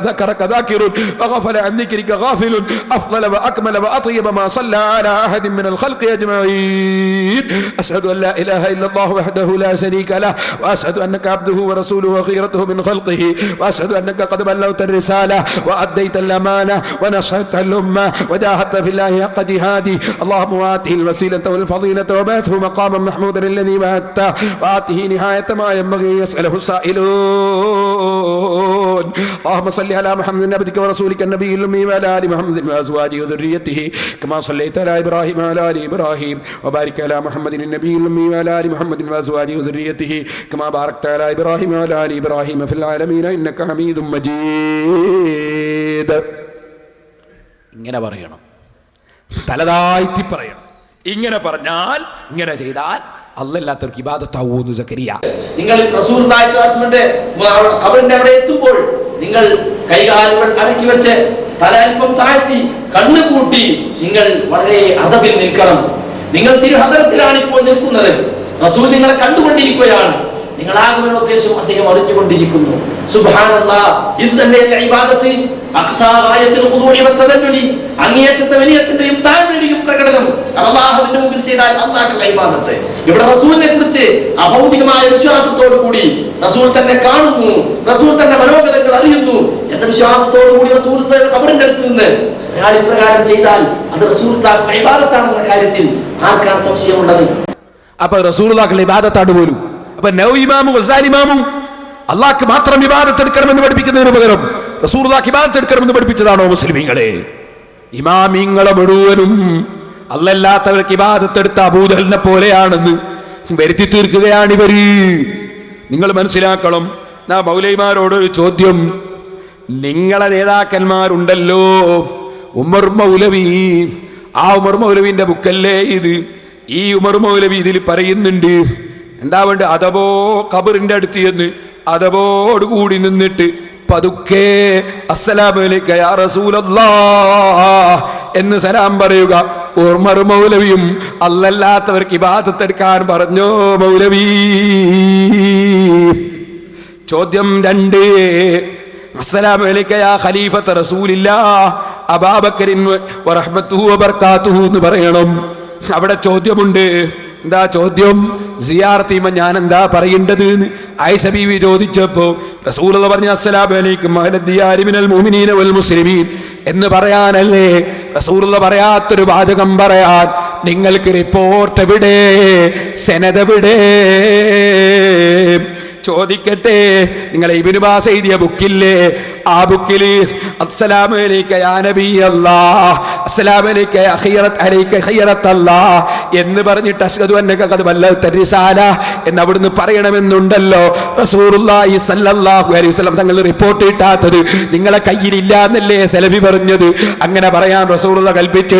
ذكرك ذاكر وغفل عن ذكرك غافل، أفضل وأكمل وأطيب ما صلى على أحد من الخلق أجمعين. أشهد أن لا إله إلا الله وحده لا شريك له، وأشهد أنك عبده ورسوله وخيرته من خلقه، وأشهد أنك قد بلغت الرسالة وأديت الأمانة ونصحت الأمة وجاهدت في الله حق جهاده. اللهم آته الوسيلة والفضيلة وبعثه مقاما محمودا الذي وعدته، وآته نهاية ما ينبغي يسأله السائلون. اللهم صل على محمد عبدك ورسولك النبي الأمي وعلى آل محمد وأزواجه وذريته كما صليت على إبراهيم وعلى آل إبراهيم، وبارك على محمد النبي الأمي وعلى آل محمد وأزواجه وذريته كما باركت على إبراهيم وعلى آل إبراهيم في العالمين إنك حميد مجيد. ഇങ്ങനെ പറയണം, തലതാഴ്ത്തി പറയണം. ഇങ്ങനെ പറഞ്ഞാൽ, ഇങ്ങനെ ചെയ്താൽ അല്ലാത്തവർക്ക് ഇബാദത്താവൂന്ന് സക്കരിയ. നിങ്ങൾ റസൂലുള്ളാഹിന്റെ ഖബറിന്റെ അവിടെ എത്തുമ്പോൾ നിങ്ങൾ കൈകാലുകൾ അടക്കി വെച്ച് തല അല്പം താഴ്ത്തി കണ്ണു കൂട്ടി നിങ്ങൾ വളരെ അദബിൽ നിൽക്കണം. നിങ്ങൾ തിരുഹദറത്തിലാണ് ഇപ്പോൾ നിൽക്കുന്നത്. റസൂൽ നിങ്ങളെ കണ്ടുകൊണ്ടിരിക്കുകയാണ്. നിങ്ങൾ ആഗമനോദ്ദേശം അദ്ദേഹം അറിഞ്ഞുകൊണ്ടിരിക്കുന്നു. സുബ്ഹാനല്ലാഹ്, ഇത് തന്നെയല്ലേ ഇബാദത്ത്? അഖ്സാ ഗായത്തുൽ ഖുദൂഇ വതദല്ലുലി, അങ്ങേയറ്റത്തെ വിനയത്തിന്റെയും താഴ്മയുടെയും പ്രകടനം അല്ലാഹുവിന്റെ മുമ്പിൽ ചെയ്താൽ അല്ലാഹുവിന്റെ ഇബാദത്ത്. ഇവിടെ റസൂലിനെ കുറിച്ച് അഭൗതികമായ വിശ്വാസത്തോടു കൂടി റസൂൽ തന്നെ കാണുന്നു, റസൂൽ തന്നെ മനോഗതങ്ങൾ അറിയുന്നു എന്ന വിശ്വാസത്തോടു കൂടി റസൂലിന്റെ ഖബറിന്റെ അടുത്ത് നിന്ന് അയാൾ ഇപ്രകാരം ചെയ്താൽ അത് റസൂലിന്റെ ഇബാദത്താണെന്ന കാര്യത്തിൽ ആർക്കാണ് സംശയമുള്ളത്? അപ്പൊ റസൂലുള്ളാഹിന്റെ ഇബാദത്താണ് പോലും. അപ്പൊ നവവി ഇമാമും ഗസാലി ഇമാമും അള്ളാഹ്ക്ക് മാത്രം ഇബാദത്ത് എടുക്കണമെന്ന് പഠിപ്പിക്കുന്നതിന് പകരം റസൂലുള്ളാഹിക്ക് ഇബാദത്ത് എടുക്കണമെന്ന് പഠിപ്പിച്ചതാണോ മുസ്ലിമീങ്ങളെ? ഇമാമിങ്ങളെ മുഴുവനും അല്ലല്ലാത്തവർക്ക് ഇബാദത്ത് എടുത്ത അബൂജഹലിനെ പോലെയാണെന്ന് വരുത്തി തീർക്കുകയാണ് ഇവര്. നിങ്ങൾ മനസ്സിലാക്കണം. ഞാൻ മൗലവിമാരോടൊരു ചോദ്യം. നിങ്ങളെ നേതാക്കന്മാരുണ്ടല്ലോ, ഉമർ മൗലവി, ആ ഉമർ മൗലവിന്റെ ബുക്കല്ലേ ഇത്? ഈ ഉമർ മൗലവി ഇതിൽ പറയുന്നുണ്ട് എന്താ വേണ്ട? അഥവോ ഖബറിന്റെ അടുത്ത് എന്ന് അതവോടുകൂടി നിന്നിട്ട് പതുക്കെ അസ്സലാമു അലൈക യാ റസൂലല്ലാഹ് എന്ന് സലാം പറയുക. ഉമർ മൗലവിയും അല്ലല്ലാത്തവർക്ക് ഇബാദത്ത് എടുക്കാൻ പറഞ്ഞോ മൗലവി? ചോദ്യം 2, അസ്സലാമു അലൈക യാ ഖലീഫത്ത് റസൂലില്ലാഹ് അബൂബക്കറിൻ വറഹ്മത്തുഹു വബറകാതുഹു എന്ന് പറയണം. അവിടെ ചോദ്യമുണ്ട്. എന്താ ചോദ്യം? സിയാറത്ത് ഞാൻ എന്താ പറയേണ്ടത് എന്ന് ആയിഷ ബീവി ചോദിച്ചപ്പോ റസൂലുള്ളാഹി പറഞ്ഞു അസ്സലാമു അലൈക്കും അഹ്ലദ്ദിയാരി മിനൽ മുഅ്മിനീന വൽ മുസ്ലിമീൻ എന്ന് പറയാനല്ലേ? റസൂലുള്ളാഹി പറയാത്തൊരു വാചകം പറയാൻ നിങ്ങൾക്ക് റിപ്പോർട്ട് എവിടെ? സനദ് എവിടെ? ചോദിക്കട്ടെ, നിങ്ങൾ ഇബ്നു ബാസ് എഴുതിയ ബുക്കില്ലേ, ആ ബുക്കിൽ അസ്സലാമു അലൈക യാ നബിയല്ലാഹ്, അസ്സലാമു അലൈക യാ ഖൈറത്തല്ലാഹ് എന്ന് പറഞ്ഞിട്ട് അശ്ഹദു അന്നക ഖദ് ബല്ലഗ്ത റിസാല എന്ന് അവിടുന്ന് പറയണമെന്നുണ്ടല്ലോ. റസൂലുള്ളാഹി സ്വല്ലല്ലാഹു അലൈഹി വസല്ലം തങ്ങൾ റിപ്പോർട്ട് കിട്ടാത്തത് നിങ്ങളെ കയ്യിലില്ല എന്നല്ലേ സലഫി പറഞ്ഞത്? അങ്ങനെ പറയാൻ റസൂലുള്ളാഹി കൽപ്പിച്ചു.